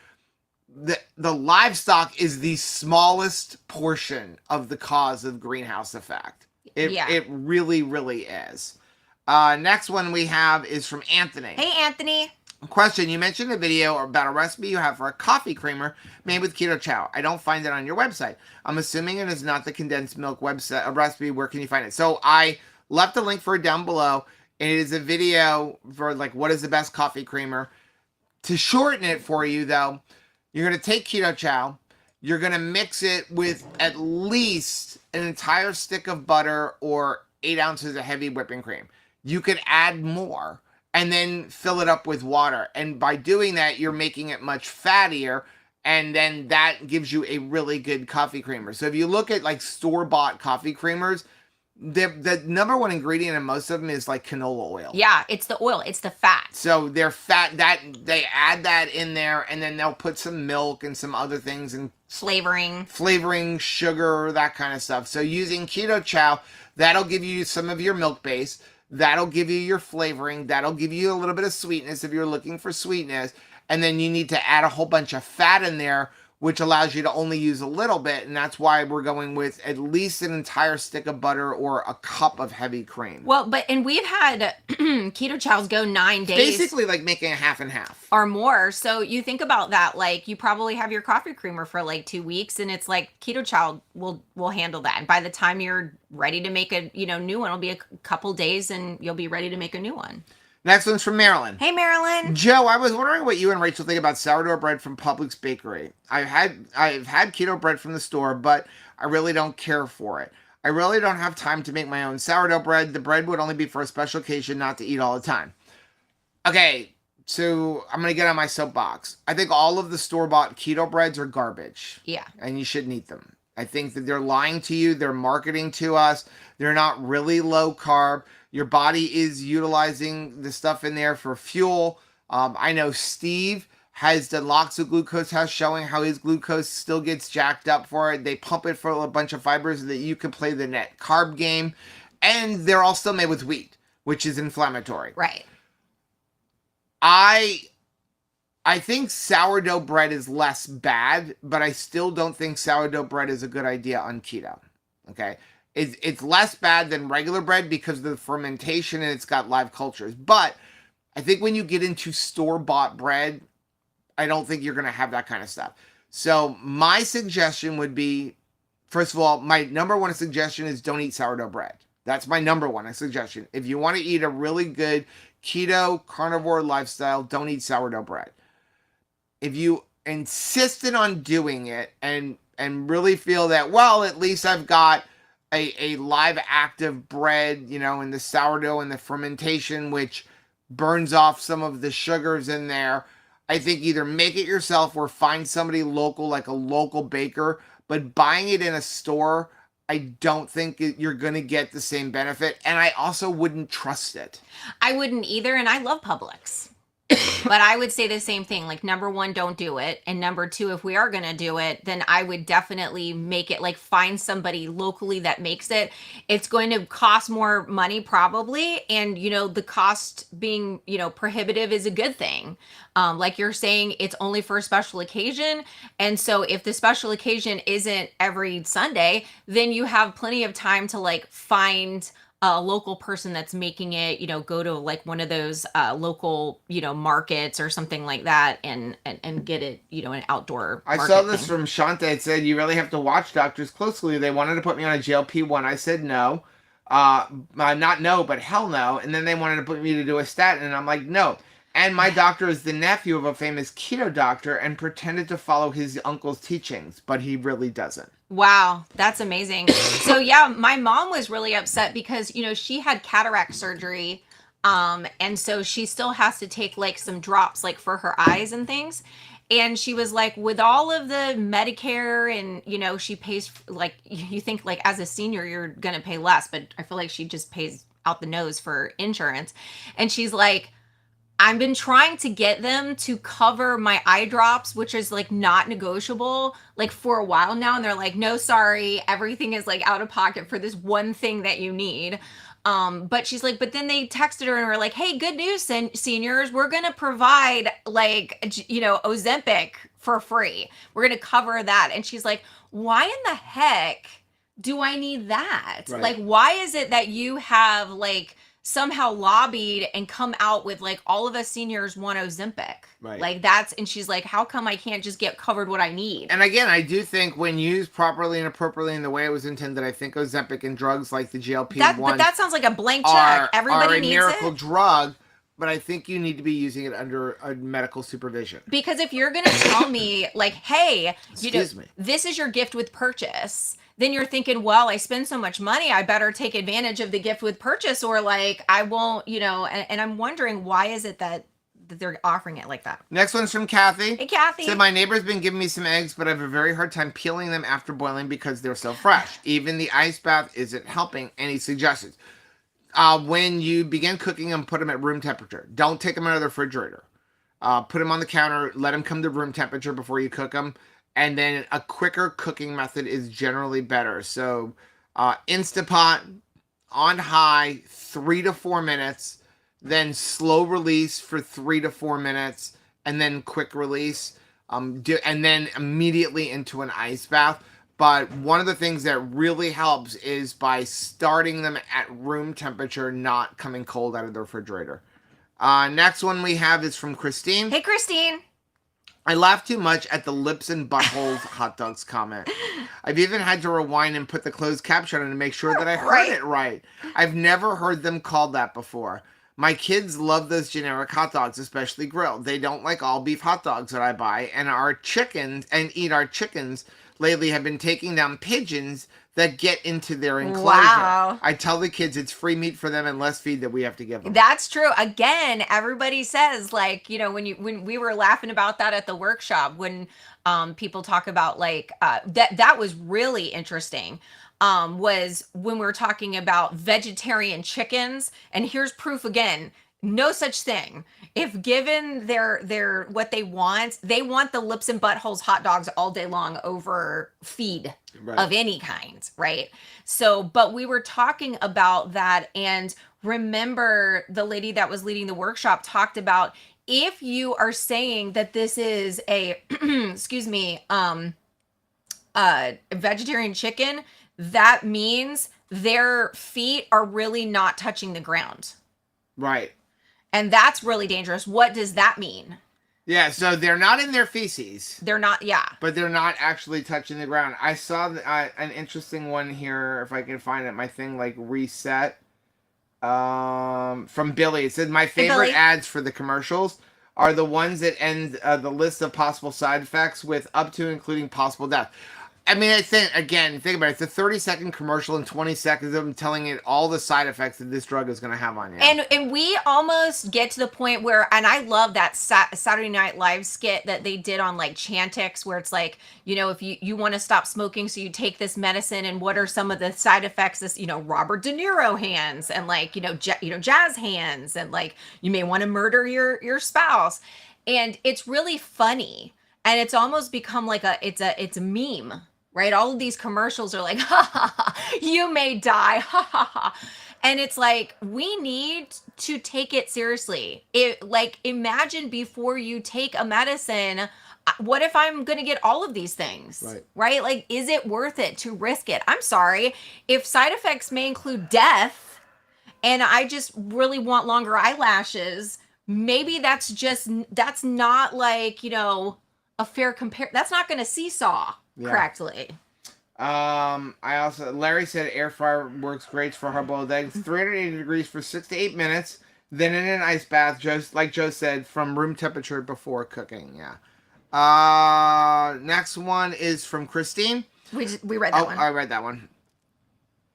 the livestock is the smallest portion of the cause of greenhouse effect. It really, really is. Next one we have is from Anthony. Hey, Anthony. Question: you mentioned a video about a recipe you have for a coffee creamer made with keto chow. I don't find it on your website. I'm assuming it is not the condensed milk website recipe. Where can you find it? So I left a link for it down below. It is a video for, like, what is the best coffee creamer. To shorten it for you, though, you're going to take keto chow. You're going to mix it with at least an entire stick of butter or 8 ounces of heavy whipping cream. You could add more and then fill it up with water. And by doing that, you're making it much fattier. And then that gives you a really good coffee creamer. So if you look at, like, store-bought coffee creamers, the number one ingredient in most of them is, like, canola oil. Yeah, it's the oil. It's the fat. So they're fat, that they add that in there, and then they'll put some milk and some other things and flavoring, sugar, that kind of stuff. So using keto chow, that'll give you some of your milk base. That'll give you your flavoring. That'll give you a little bit of sweetness if you're looking for sweetness. And then you need to add a whole bunch of fat in there, which allows you to only use a little bit, and that's why we're going with at least an entire stick of butter or a cup of heavy cream. Well, and we've had keto chows go 9 days. Basically like making a half and half. Or more. So you think about that, like, you probably have your coffee creamer for like 2 weeks, and it's like keto chow will handle that. And by the time you're ready to make a new one, it'll be a couple days and you'll be ready to make a new one. Next one's from Marilyn. Hey, Marilyn. Joe, I was wondering what you and Rachel think about sourdough bread from Publix Bakery. I've had keto bread from the store, but I really don't care for it. I really don't have time to make my own sourdough bread. The bread would only be for a special occasion, not to eat all the time. Okay, so I'm going to get on my soapbox. I think all of the store-bought keto breads are garbage. Yeah. And you shouldn't eat them. I think that they're lying to you. They're marketing to us. They're not really low carb. Your body is utilizing the stuff in there for fuel. I know Steve has done lots of glucose tests showing how his glucose still gets jacked up for it. They pump it for a bunch of fibers so that you can play the net carb game. And they're all still made with wheat, which is inflammatory. Right. I think sourdough bread is less bad, but I still don't think sourdough bread is a good idea on keto. Okay? It's less bad than regular bread because of the fermentation and it's got live cultures. But I think when you get into store-bought bread, I don't think you're going to have that kind of stuff. So my suggestion would be, first of all, my number one suggestion is don't eat sourdough bread. That's my number one suggestion. If you want to eat a really good keto carnivore lifestyle, don't eat sourdough bread. If you insisted on doing it and really feel that, well, at least I've got a live active bread, you know, in the sourdough and the fermentation, which burns off some of the sugars in there, I think either make it yourself or find somebody local, like a local baker. But buying it in a store, I don't think you're going to get the same benefit. And I also wouldn't trust it. I wouldn't either. And I love Publix. But I would say the same thing. Like, number one, don't do it. And number two, if we are going to do it, then I would definitely make it, like, find somebody locally that makes it. It's going to cost more money probably. And, you know, the cost being, you know, prohibitive is a good thing. Like you're saying, it's only for a special occasion. And so if the special occasion isn't every Sunday, then you have plenty of time to, like, find a local person that's making it, you know, go to like one of those local, you know, markets or something like that and get it, you know, an outdoor I market saw this thing. from Shante. It said, you really have to watch doctors closely. They wanted to put me on a GLP-1. I said no. Not no, but hell no. And then they wanted to put me to do a statin. And I'm like, no. And my doctor is the nephew of a famous keto doctor and pretended to follow his uncle's teachings, but he really doesn't. Wow, that's amazing. So yeah, my mom was really upset because, you know, she had cataract surgery. And so she still has to take like some drops like for her eyes and things. And she was like, with all of the Medicare and, you know, she pays like, you think like as a senior, you're going to pay less, but I feel like she just pays out the nose for insurance. And she's like, I've been trying to get them to cover my eye drops, which is like not negotiable, like for a while now. And they're like, no, sorry, everything is like out of pocket for this one thing that you need. But she's like, but then they texted her and were like, hey, good news, seniors, we're going to provide like, you know, Ozempic for free. We're going to cover that. And she's like, why in the heck do I need that? Right. Like, why is it that you have like somehow lobbied and come out with like all of us seniors want Ozempic? Right. Like that's, and she's like, how come I can't just get covered what I need? And again, I do think when used properly and appropriately in the way it was intended, I think Ozempic and drugs like the GLP-1 but that sounds like a blank check. Everybody are a needs miracle it. drug, but I think you need to be using it under a medical supervision. Because if you're going to tell me like, hey, you know, Excuse me. this is your gift with purchase, then you're thinking, well, I spend so much money, I better take advantage of the gift with purchase, or like I won't, you know, and I'm wondering why is it that they're offering it like that. Next one's from Kathy. Hey, Kathy. Said, my neighbor's been giving me some eggs, but I have a very hard time peeling them after boiling because they're so fresh. Even the ice bath isn't helping. Any suggestions? When you begin cooking them, put them at room temperature. Don't take them out of the refrigerator. Put them on the counter. Let them come to room temperature before you cook them. And then a quicker cooking method is generally better. So Instapot on high, 3 to 4 minutes. Then slow release for 3 to 4 minutes. And then quick release. And then immediately into an ice bath. But one of the things that really helps is by starting them at room temperature, not coming cold out of the refrigerator. Next one we have is from Christine. Hey, Christine. I laugh too much at the lips and buttholes hot dogs comment. I've even had to rewind and put the closed caption on to make sure that I heard it right. I've never heard them called that before. My kids love those generic hot dogs, especially grilled. They don't like all beef hot dogs that I buy, and eat our chickens lately have been taking down pigeons that get into their enclosure. Wow. I tell the kids it's free meat for them and less feed that we have to give them. That's true. Again, everybody says, like, you know, when we were laughing about that at the workshop, when people talk about like that was really interesting. Was when we were talking about vegetarian chickens, and here's proof again. No such thing. If given their what they want the lips and buttholes hot dogs all day long over feed of any kind, right? So, but we were talking about that, and remember the lady that was leading the workshop talked about, if you are saying that this is a excuse me, vegetarian chicken, that means their feet are really not touching the ground. Right. And that's really dangerous. What does that mean? Yeah, so they're not in their feces. They're not, yeah. But they're not actually touching the ground. I saw an interesting one here, if I can find it. My thing, like, reset. From Billy. It said, my favorite ads for the commercials are the ones that end the list of possible side effects with up to including possible death. I mean, I think, again, think about it. It's a 30-second commercial and 20 seconds of them telling it all the side effects that this drug is going to have on you. And we almost get to the point where, and I love that Saturday Night Live skit that they did on like Chantix, where it's like, you know, if you want to stop smoking, so you take this medicine, and what are some of the side effects? This, you know, Robert De Niro hands, and like, you know, jazz hands, and like, you may want to murder your spouse. And it's really funny. And it's almost become like it's a meme. Right? All of these commercials are like, ha ha ha, you may die, ha ha ha. And it's like, we need to take it seriously. Like, imagine before you take a medicine, what if I'm going to get all of these things? Right? Like, is it worth it to risk it? I'm sorry. If side effects may include death, and I just really want longer eyelashes, maybe that's not like, you know, a fair compare. That's not going to seesaw. Yeah. Correctly. Larry said air fryer works great for hard-boiled eggs. 380 degrees for 6 to 8 minutes. Then in an ice bath, just like Joe said, from room temperature before cooking. Yeah. Next one is from Christine. We read that one. I read that one.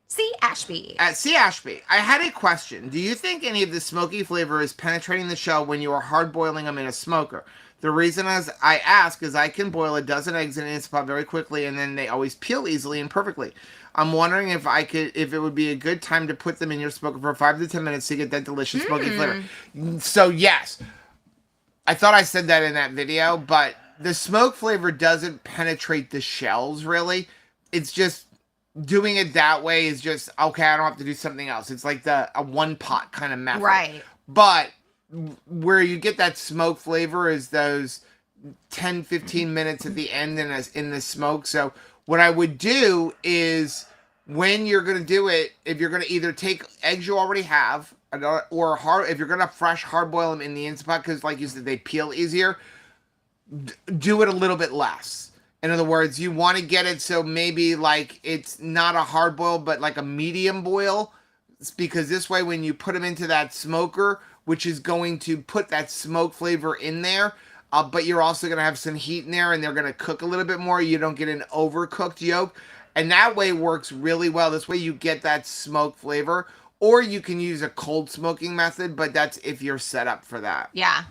C. Ashby. At C. Ashby, I had a question. Do you think any of the smoky flavor is penetrating the shell when you are hard-boiling them in a smoker? The reason as I ask is I can boil a dozen eggs in an Instant Pot very quickly, and then they always peel easily and perfectly. I'm wondering if it would be a good time to put them in your smoker for 5 to 10 minutes to get that delicious smoky flavor. So yes, I thought I said that in that video, but the smoke flavor doesn't penetrate the shells really. It's just doing it that way is just, okay, I don't have to do something else. It's like a one pot kind of method. Right. But where you get that smoke flavor is those 10-15 minutes at the end in the smoke. So what I would do is, when you're going to do it, if you're going to either take eggs you already have, or if you're going to fresh hard boil them in the Instant Pot, because like you said, they peel easier, do it a little bit less. In other words, you want to get it so maybe like it's not a hard boil, but like a medium boil, because this way when you put them into that smoker, which is going to put that smoke flavor in there, but you're also going to have some heat in there, and they're going to cook a little bit more. You don't get an overcooked yolk, and that way works really well. This way you get that smoke flavor, or you can use a cold smoking method, but that's if you're set up for that. Yeah.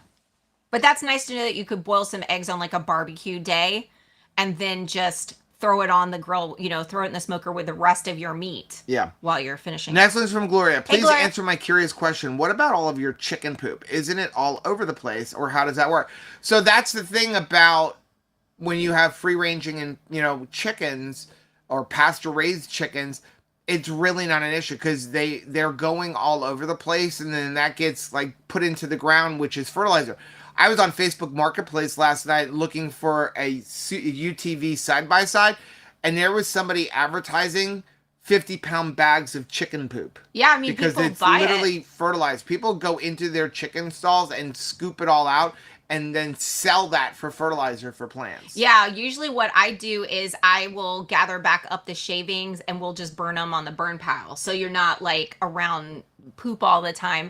But that's nice to know that you could boil some eggs on like a barbecue day, and then just throw it on the grill, you know, throw it in the smoker with the rest of your meat. Yeah. While you're finishing. Next one's from Gloria. Please answer my curious question. What about all of your chicken poop? Isn't it all over the place, or how does that work? So that's the thing about when you have free ranging and, you know, chickens or pasture raised chickens, it's really not an issue because they're going all over the place, and then that gets like put into the ground, which is fertilizer. I was on Facebook Marketplace last night looking for a UTV side-by-side, and there was somebody advertising 50-pound bags of chicken poop. Yeah, I mean, because people it's buy literally fertilized. People go into their chicken stalls and scoop it all out and then sell that for fertilizer for plants. Yeah, usually what I do is I will gather back up the shavings and we'll just burn them on the burn pile. So you're not like around poop all the time.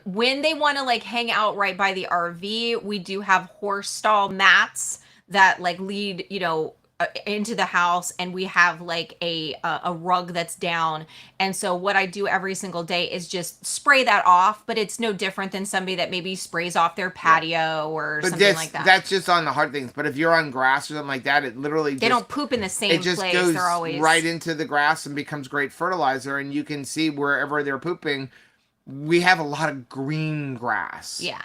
When they want to like hang out right by the RV, we do have horse stall mats that like lead, you know, into the house, and we have like a rug that's down. And so what I do every single day is just spray that off, but it's no different than somebody that maybe sprays off their patio or But something like that. that's just on the hard things. But if you're on grass or something like that, it literally They don't poop in the same it just place. goes They're always right into the grass and becomes great fertilizer. And you can see wherever they're pooping, we have a lot of green grass. Yeah.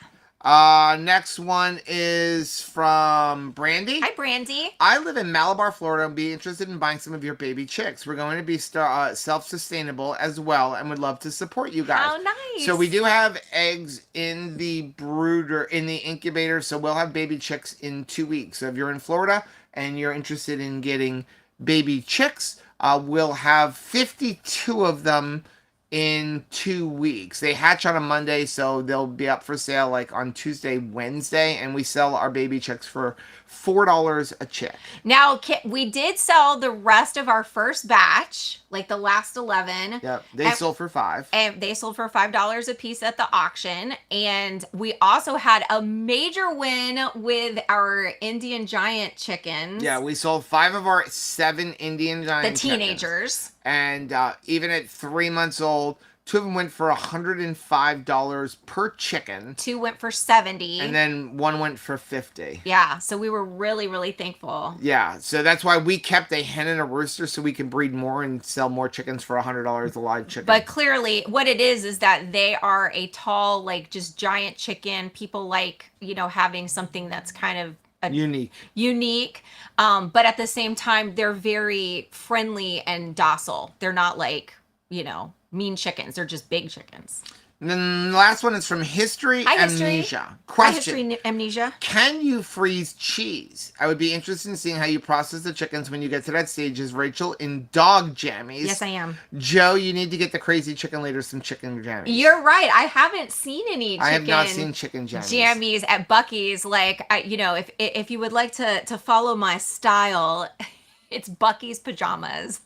Next one is from Brandy. Hi, Brandy. I live in Malabar, Florida, and be interested in buying some of your baby chicks. We're going to be self-sustainable as well, and would love to support you guys. How nice. So we do have eggs in the brooder, in the incubator, so we'll have baby chicks in 2 weeks. So if you're in Florida and you're interested in getting baby chicks, we'll have 52 of them in 2 weeks. They hatch on a Monday, so they'll be up for sale like on Tuesday, Wednesday, and we sell our baby chicks for $4 a chick. Now, we did sell the rest of our first batch, like the last 11. Yep, they sold for $5. And they sold for $5 a piece at the auction. And we also had a major win with our Indian giant chickens. Yeah, we sold 5 of our 7 Indian giant the teenagers. Chickens. And even at 3 months old, 2 of them went for $105 per chicken. 2 went for $70. And then 1 went for $50. Yeah, so we were really, really thankful. Yeah, so that's why we kept a hen and a rooster so we can breed more and sell more chickens for $100 a live chicken. But clearly, what it is that they are a tall, like just giant chicken. People like, having something that's kind of unique. But at the same time, they're very friendly and docile. They're not like, mean chickens. They're just big chickens. And then the last one is from History Amnesia. Question. Hi, History Amnesia. Can you freeze cheese? I would be interested in seeing how you process the chickens when you get to that stage. Is Rachel in dog jammies? Yes, I am. Joe, you need to get the crazy chicken later some chicken jammies. You're right. I haven't seen any I have not seen chicken jammies at Buc-ee's. Like, if you would like to follow my style, it's Buc-ee's pajamas.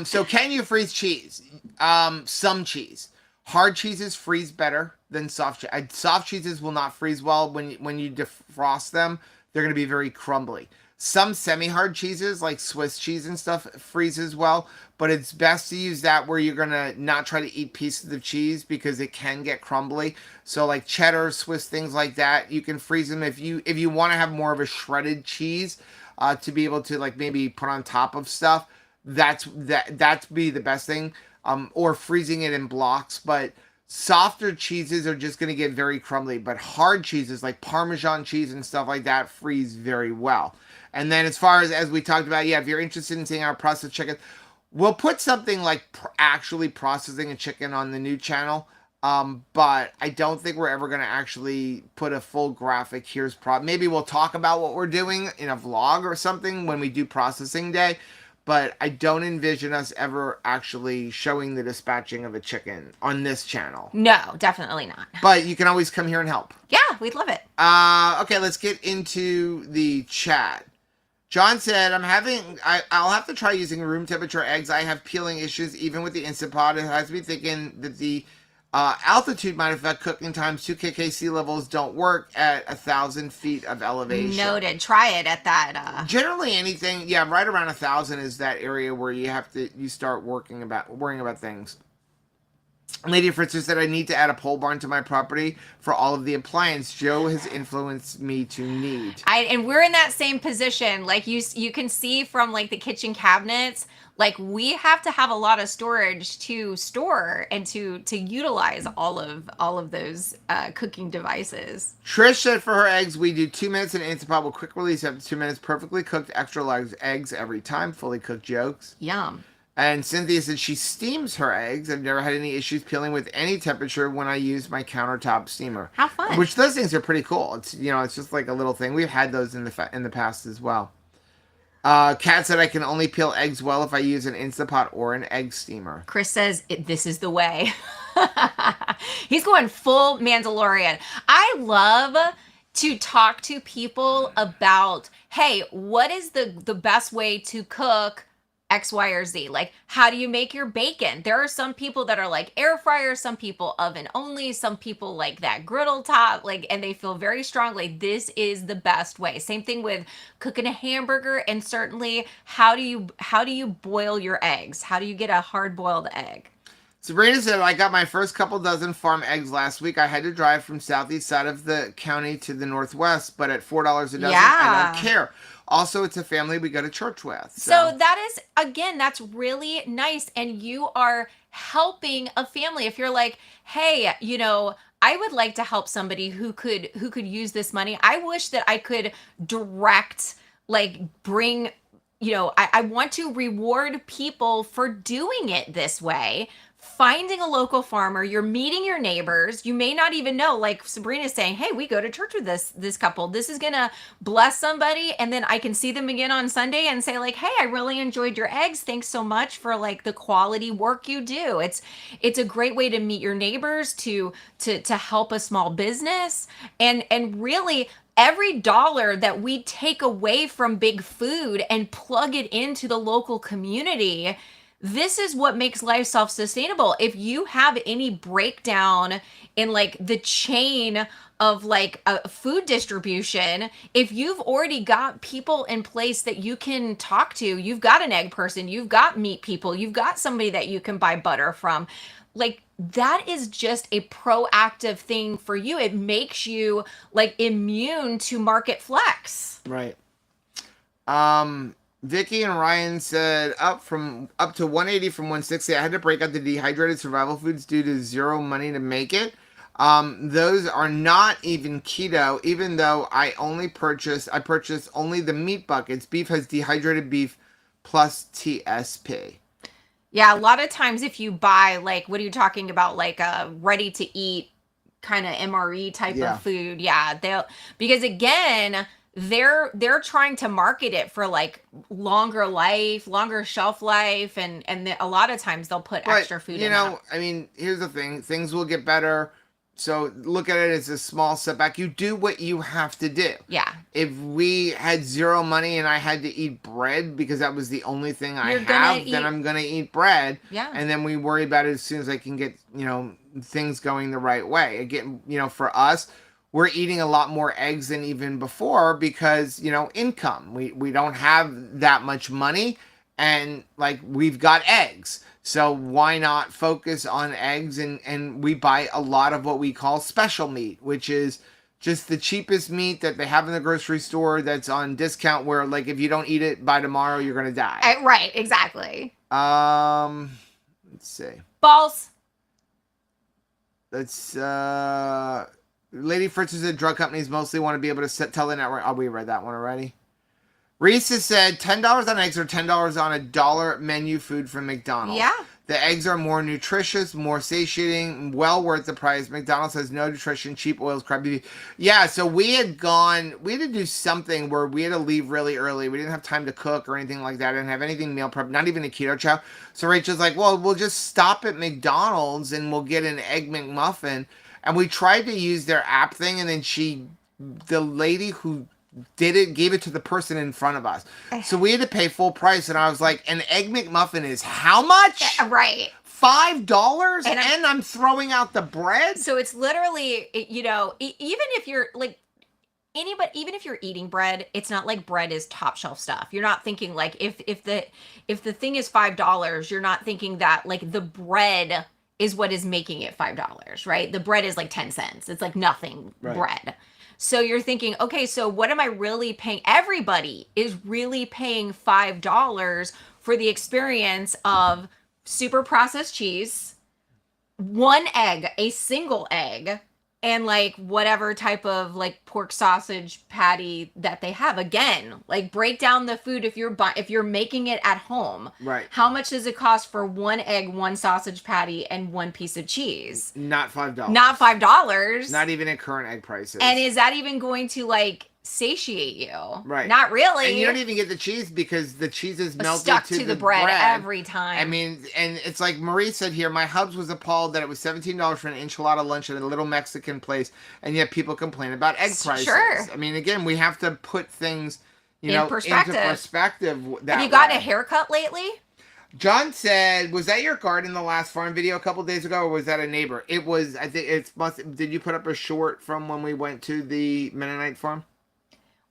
So can you freeze cheese? Some cheese. Hard cheeses freeze better than soft cheese. Soft cheeses will not freeze well when you defrost them. They're going to be very crumbly. Some semi-hard cheeses, like Swiss cheese and stuff, freezes well. But it's best to use that where you're going to not try to eat pieces of cheese because it can get crumbly. So like cheddar, Swiss, things like that, you can freeze them. If you want to have more of a shredded cheese to be able to like maybe put on top of stuff, that's be the best thing. Or freezing it in blocks, but softer cheeses are just going to get very crumbly, but hard cheeses like Parmesan cheese and stuff like that freeze very well. And then as far as we talked about, if you're interested in seeing our processed chicken, we'll put something like actually processing a chicken on the new channel, but I don't think we're ever going to actually put a full graphic. Maybe we'll talk about what we're doing in a vlog or something when we do processing day. But I don't envision us ever actually showing the dispatching of a chicken on this channel. No, definitely not. But you can always come here and help. Yeah, we'd love it. Okay, let's get into the chat. John said, I'll have to try using room temperature eggs. I have peeling issues even with the Instant Pot. It has me thinking that the altitude might affect cooking times. 2 sea levels don't work at 1,000 feet of elevation. Noted. Try it at that. Generally, anything, right around 1,000 is that area where you start worrying about things. Lady Fritzer said, I need to add a pole barn to my property for all of the appliance Joe has influenced me to need. And we're in that same position. Like you can see from like the kitchen cabinets. Like we have to have a lot of storage to store and to utilize all of those cooking devices. Trish said for her eggs, we do 2 minutes in an Instant Pot with quick release after 2 minutes, perfectly cooked, extra large eggs every time, fully cooked jokes. Yum. And Cynthia said she steams her eggs. I've never had any issues peeling with any temperature when I use my countertop steamer. How fun! Which those things are pretty cool. It's it's just like a little thing. We've had those in the past as well. Kat said I can only peel eggs well if I use an Instant Pot or an egg steamer. Chris says this is the way. He's going full Mandalorian. I love to talk to people about, hey, what is the best way to cook X, Y, or Z. Like, how do you make your bacon? There are some people that are like air fryer, some people oven only, some people like that griddle top, like, and they feel very strongly this is the best way. Same thing with cooking a hamburger, and certainly how do you boil your eggs? How do you get a hard boiled egg? Sabrina said, I got my first couple dozen farm eggs last week. I had to drive from southeast side of the county to the northwest, but at $4 a dozen, I don't care. Also, it's a family we go to church with. So that is, again, that's really nice. And you are helping a family. If you're like, hey, I would like to help somebody who could use this money. I wish that I could direct, like, bring, I want to reward people for doing it this way. Finding a local farmer, you're meeting your neighbors. You may not even know, like Sabrina's saying, hey, we go to church with this couple. This is gonna bless somebody, and then I can see them again on Sunday and say, like, hey, I really enjoyed your eggs. Thanks so much for like the quality work you do. It's a great way to meet your neighbors, to help a small business, and really every dollar that we take away from big food and plug it into the local community. This is what makes life self-sustainable. If you have any breakdown in like the chain of like a food distribution, if you've already got people in place that you can talk to, you've got an egg person, you've got meat people, you've got somebody that you can buy butter from, like that is just a proactive thing for you. It makes you like immune to market flex. Right. Vicky and Ryan said up to 180 from 160. I had to break out the dehydrated survival foods due to zero money to make it. Those are not even keto, even though I purchased only the meat buckets. Beef has dehydrated beef plus TSP. Yeah, a lot of times if you buy, like, what are you talking about? Like a ready to eat kind of MRE type of food. Yeah, because again, they're trying to market it for like longer life, longer shelf life, and a lot of times they'll put extra food in that. I mean, here's the thing. Things will get better. So look at it as a small setback. You do what you have to do. Yeah. If we had zero money and I had to eat bread because that was the only thing I have, then I'm going to eat bread. Yeah. And then we worry about it as soon as I can get, things going the right way. Again, for us, we're eating a lot more eggs than even before because, income. We don't have that much money and like we've got eggs. So why not focus on eggs? And we buy a lot of what we call special meat, which is just the cheapest meat that they have in the grocery store that's on discount where like if you don't eat it by tomorrow, you're going to die. Right, exactly. Let's see. Balls. Lady Fritz said drug companies mostly want to be able to tell the network. Oh, we read that one already. Reese has said $10 on eggs or $10 on a dollar menu food from McDonald's. Yeah. The eggs are more nutritious, more satiating, well worth the price. McDonald's has no nutrition, cheap oils, crappy beef. Yeah, so we had to do something where we had to leave really early. We didn't have time to cook or anything like that. I didn't have anything meal prep, not even a keto chow. So Rachel's like, well, we'll just stop at McDonald's and we'll get an Egg McMuffin. And we tried to use their app thing, and then the lady who did it gave it to the person in front of us. So we had to pay full price, and I was like, an Egg McMuffin is how much? Right. $5? And I'm throwing out the bread? So it's literally, even if you're like, even if you're eating bread, it's not like bread is top shelf stuff. You're not thinking like, if the thing is $5, you're not thinking that like the bread is what is making it $5, right? The bread is like 10 cents. It's like nothing bread. So you're thinking, okay, so what am I really paying? Everybody is really paying $5 for the experience of super processed cheese, one egg, a single egg, and like whatever type of like pork sausage patty that they have. Again, like break down the food if you're making it at home. Right. How much does it cost for one egg, one sausage patty, and one piece of cheese? Not $5. Not $5. Not even at current egg prices. And is that even going to like satiate you? Right. Not really. And you don't even get the cheese because the cheese is melted stuck to the bread every time. I mean, and it's like Marie said here, my hubs was appalled that it was $17 for an enchilada lunch at a little Mexican place, and yet people complain about egg prices. Sure. I mean, again, we have to put things In perspective. into perspective. Have you gotten a haircut lately? John said, "Was that your garden the last farm video a couple days ago, or was that a neighbor?" It was. I think it's must. Did you put up a short from when we went to the Mennonite farm?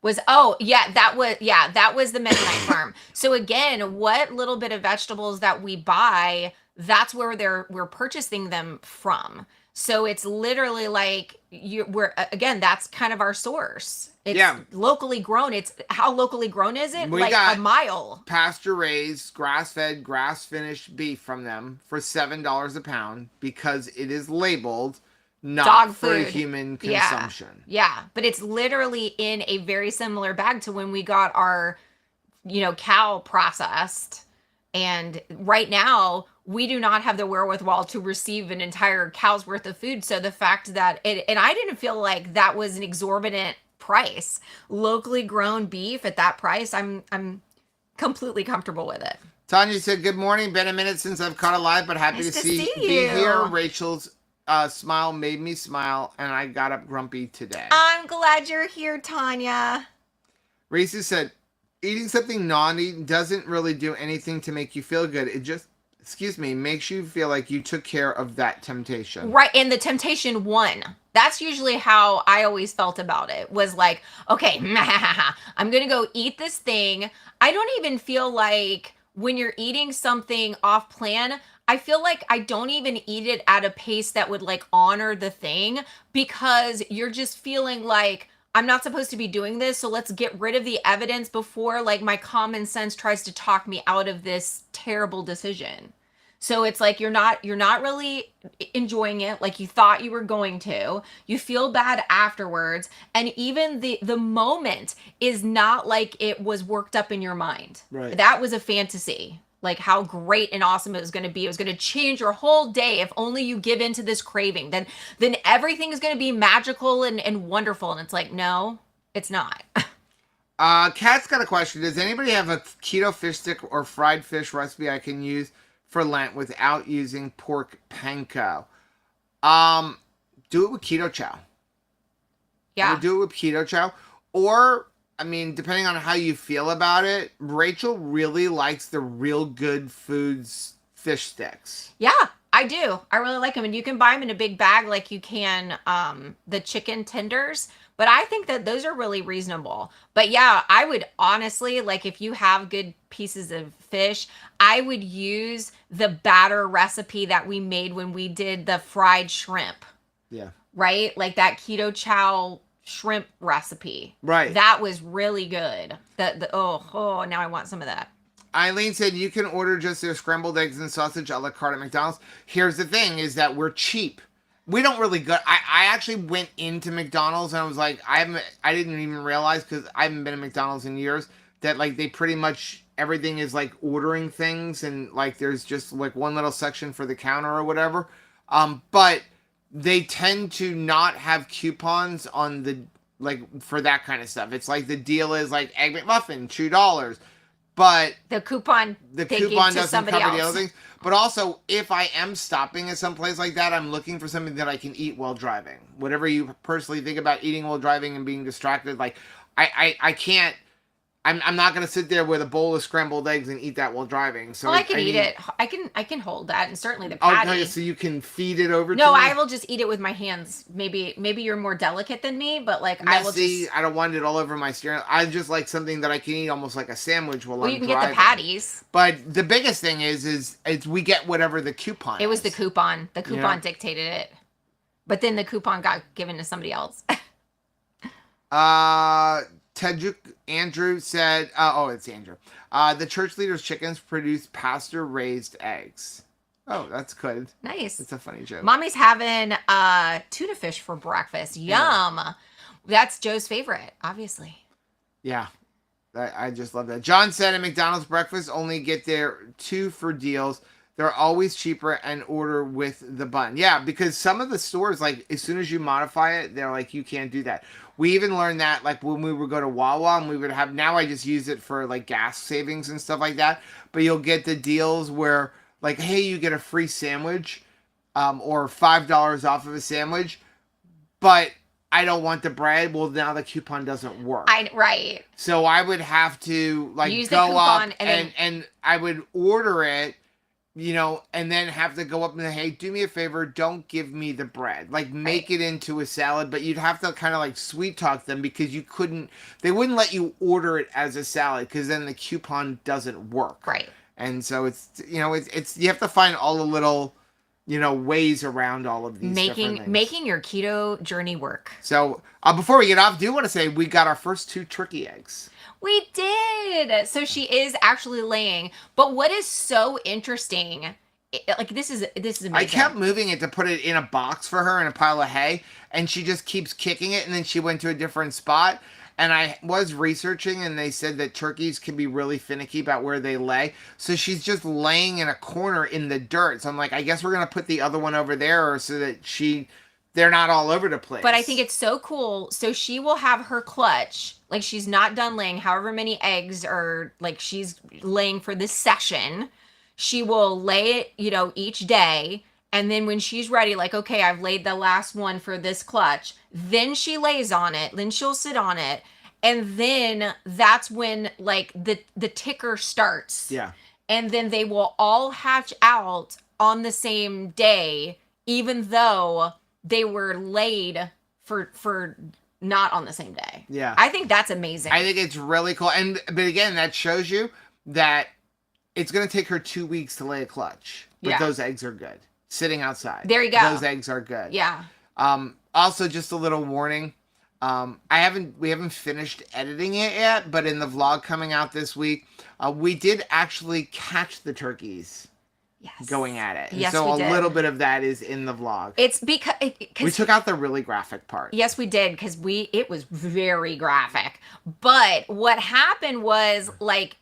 That was the Mennonite farm. So again, what little bit of vegetables that we buy, that's where we're purchasing them from. So it's literally like that's kind of our source. It's locally grown. It's how locally grown is it? We like got a mile. Pasture raised, grass fed, grass finished beef from them for $7 a pound because it is labeled not dog for food. human consumption. Yeah, but it's literally in a very similar bag to when we got our, cow processed. And right now, we do not have the wherewithal to receive an entire cow's worth of food. So the fact that and I didn't feel like that was an exorbitant price. Locally grown beef at that price, I'm completely comfortable with it. Tanya said, "Good morning. Been a minute since I've caught a live, but happy Nice to to be see here." you. Rachel's smile made me smile, and I got up grumpy today. I'm glad you're here, Tanya. Reese said, "Eating something non-eaten doesn't really do anything to make you feel good. It just, makes you feel like you took care of that temptation." Right, and the temptation won. That's usually how I always felt about it. Was like, okay, I'm going to go eat this thing. I don't even feel like when you're eating something off plan, I feel like I don't even eat it at a pace that would like honor the thing, because you're just feeling like I'm not supposed to be doing this. So let's get rid of the evidence before like my common sense tries to talk me out of this terrible decision. So it's like you're not really enjoying it like you thought you were going to. You feel bad afterwards, and even the moment is not like it was worked up in your mind. Right. That was a fantasy. Like how great and awesome it was going to be. It was going to change your whole day if only you give into this craving. Then everything is going to be magical and wonderful. And it's like, no, it's not. Kat's got a question. Does anybody have a keto fish stick or fried fish recipe I can use for Lent without using pork panko? Do it with keto chow. Yeah. Do it with keto chow. Or, I mean, depending on how you feel about it, Rachel really likes the Real Good Foods fish sticks. Yeah, I do. I really like them. And you can buy them in a big bag like you can the chicken tenders. But I think that those are really reasonable. But yeah, I would honestly, like if you have good pieces of fish, I would use the batter recipe that we made when we did the fried shrimp. Yeah. Right? Like that keto chow shrimp recipe. Right. That was really good. Now I want some of that. Eileen said you can order just their scrambled eggs and sausage a la carte at McDonald's. Here's the thing is that we're cheap. We don't really go. I actually went into McDonald's and I was like, I didn't even realize, because I haven't been at McDonald's in years, that like they pretty much everything is like ordering things, and like there's just like one little section for the counter or whatever. But they tend to not have coupons on the like for that kind of stuff. It's like the deal is like Egg McMuffin, $2. But the coupon doesn't cover the other things. But also, if I am stopping at some place like that, I'm looking for something that I can eat while driving. Whatever you personally think about eating while driving and being distracted, like I can't. I'm not gonna sit there with a bowl of scrambled eggs and eat that while driving. So I can eat it. I can hold that, and certainly the patty. Okay, so you can feed it over. No, to me? I will just eat it with my hands. Maybe you're more delicate than me, but like Messy, I will just. I don't want it all over my steering. I just like something that I can eat almost like a sandwich while I'm driving. You can get the patties. But the biggest thing is we get whatever the coupon. It was the coupon. The coupon dictated it, but then the coupon got given to somebody else. Tejuk Andrew said, it's Andrew. The church leader's chickens produce pasture-raised eggs. Oh, that's good. Nice. It's a funny joke. Mommy's having tuna fish for breakfast. Yum. Yeah. That's Joe's favorite, obviously. Yeah. I just love that. John said at McDonald's breakfast, only get their 2 for deals. They're always cheaper and order with the bun. Yeah, because some of the stores, like, as soon as you modify it, they're like, you can't do that. We even learned that, like, when we would go to Wawa, and we would have, now I just use it for, like, gas savings and stuff like that. But you'll get the deals where, like, hey, you get a free sandwich, or $5 off of a sandwich. But I don't want the bread. Well, now the coupon doesn't work. Right. So I would have to like Use the go up coupon and and I would order it, and then have to go up and say, hey, do me a favor, don't give me the bread. Like make it into a salad, but you'd have to kind of like sweet talk them because they wouldn't let you order it as a salad because then the coupon doesn't work. Right. And so it's you have to find all the little ways around all of these different things. Making your keto journey work. So before we get off, I do want to say we got our first 2 turkey eggs. We did. So she is actually laying. But what is so interesting, like this is amazing. I kept moving it to put it in a box for her in a pile of hay, and she just keeps kicking it, and then she went to a different spot. And I was researching, and they said that turkeys can be really finicky about where they lay. So she's just laying in a corner in the dirt. So I'm like, I guess we're going to put the other one over there so that they're not all over the place. But I think it's so cool. So she will have her clutch. Like she's not done laying however many eggs or like she's laying for this session. She will lay it, each day. And then when she's ready, like, okay, I've laid the last one for this clutch, then she lays on it, then she'll sit on it. And then that's when like the ticker starts. Yeah. And then they will all hatch out on the same day, even though they were laid for not on the same day. Yeah. I think that's amazing. I think it's really cool. But again, that shows you that it's going to take her 2 weeks to lay a clutch. But those eggs are good. Sitting outside. There you go. Those eggs are good. Yeah. Also, just a little warning. We haven't finished editing it yet, but in the vlog coming out this week, we did actually catch the turkeys going at it. Yes, so we did. A little bit of that is in the vlog. It's because we took out the really graphic part. Yes, we did because it was very graphic. But what happened was like,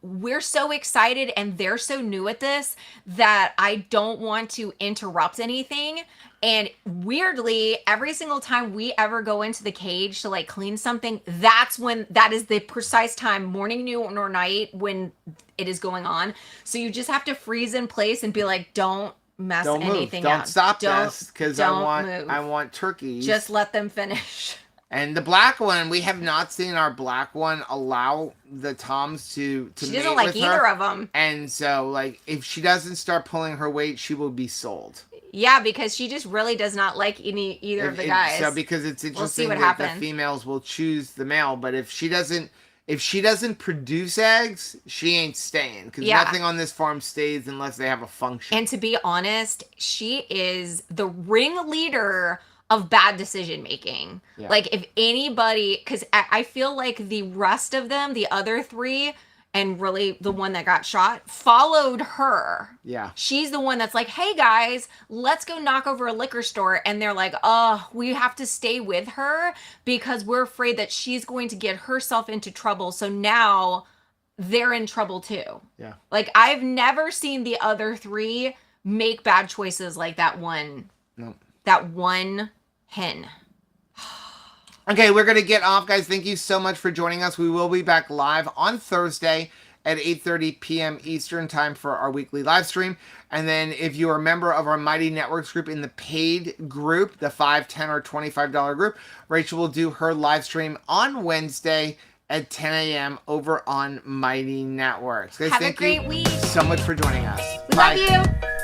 we're so excited and they're so new at this that I don't want to interrupt anything. And weirdly, every single time we ever go into the cage to like clean something, that is the precise time, morning, noon, or night when it is going on. So you just have to freeze in place and be like, don't mess anything up. Don't stop this because I want turkeys. Just let them finish. And the black one, we have not seen our black one allow the toms to she mate doesn't like with either her. of them. And so, like, if she doesn't start pulling her weight, she will be sold. Yeah, because she just really does not like either of the guys. So because it's interesting we'll see what that happens. The females will choose the male, but if she doesn't produce eggs, she ain't staying because nothing on this farm stays unless they have a function. And to be honest, she is the ringleader of bad decision making. Yeah. Like if anybody, because I feel like the rest of them, the other 3, and really the one that got shot, followed her. Yeah. She's the one that's like, hey guys, let's go knock over a liquor store. And they're like, oh, we have to stay with her because we're afraid that she's going to get herself into trouble. So now they're in trouble too. Yeah. Like I've never seen the other 3 make bad choices like that one. No. That one hen. Okay, we're going to get off, guys. Thank you so much for joining us. We will be back live on Thursday at 8:30 p.m. Eastern time for our weekly live stream. And then if you are a member of our Mighty Networks group in the paid group, the $5, $10, or $25 group, Rachel will do her live stream on Wednesday at 10 a.m. over on Mighty Networks. Guys, Have a great week. So much for joining us. We love you.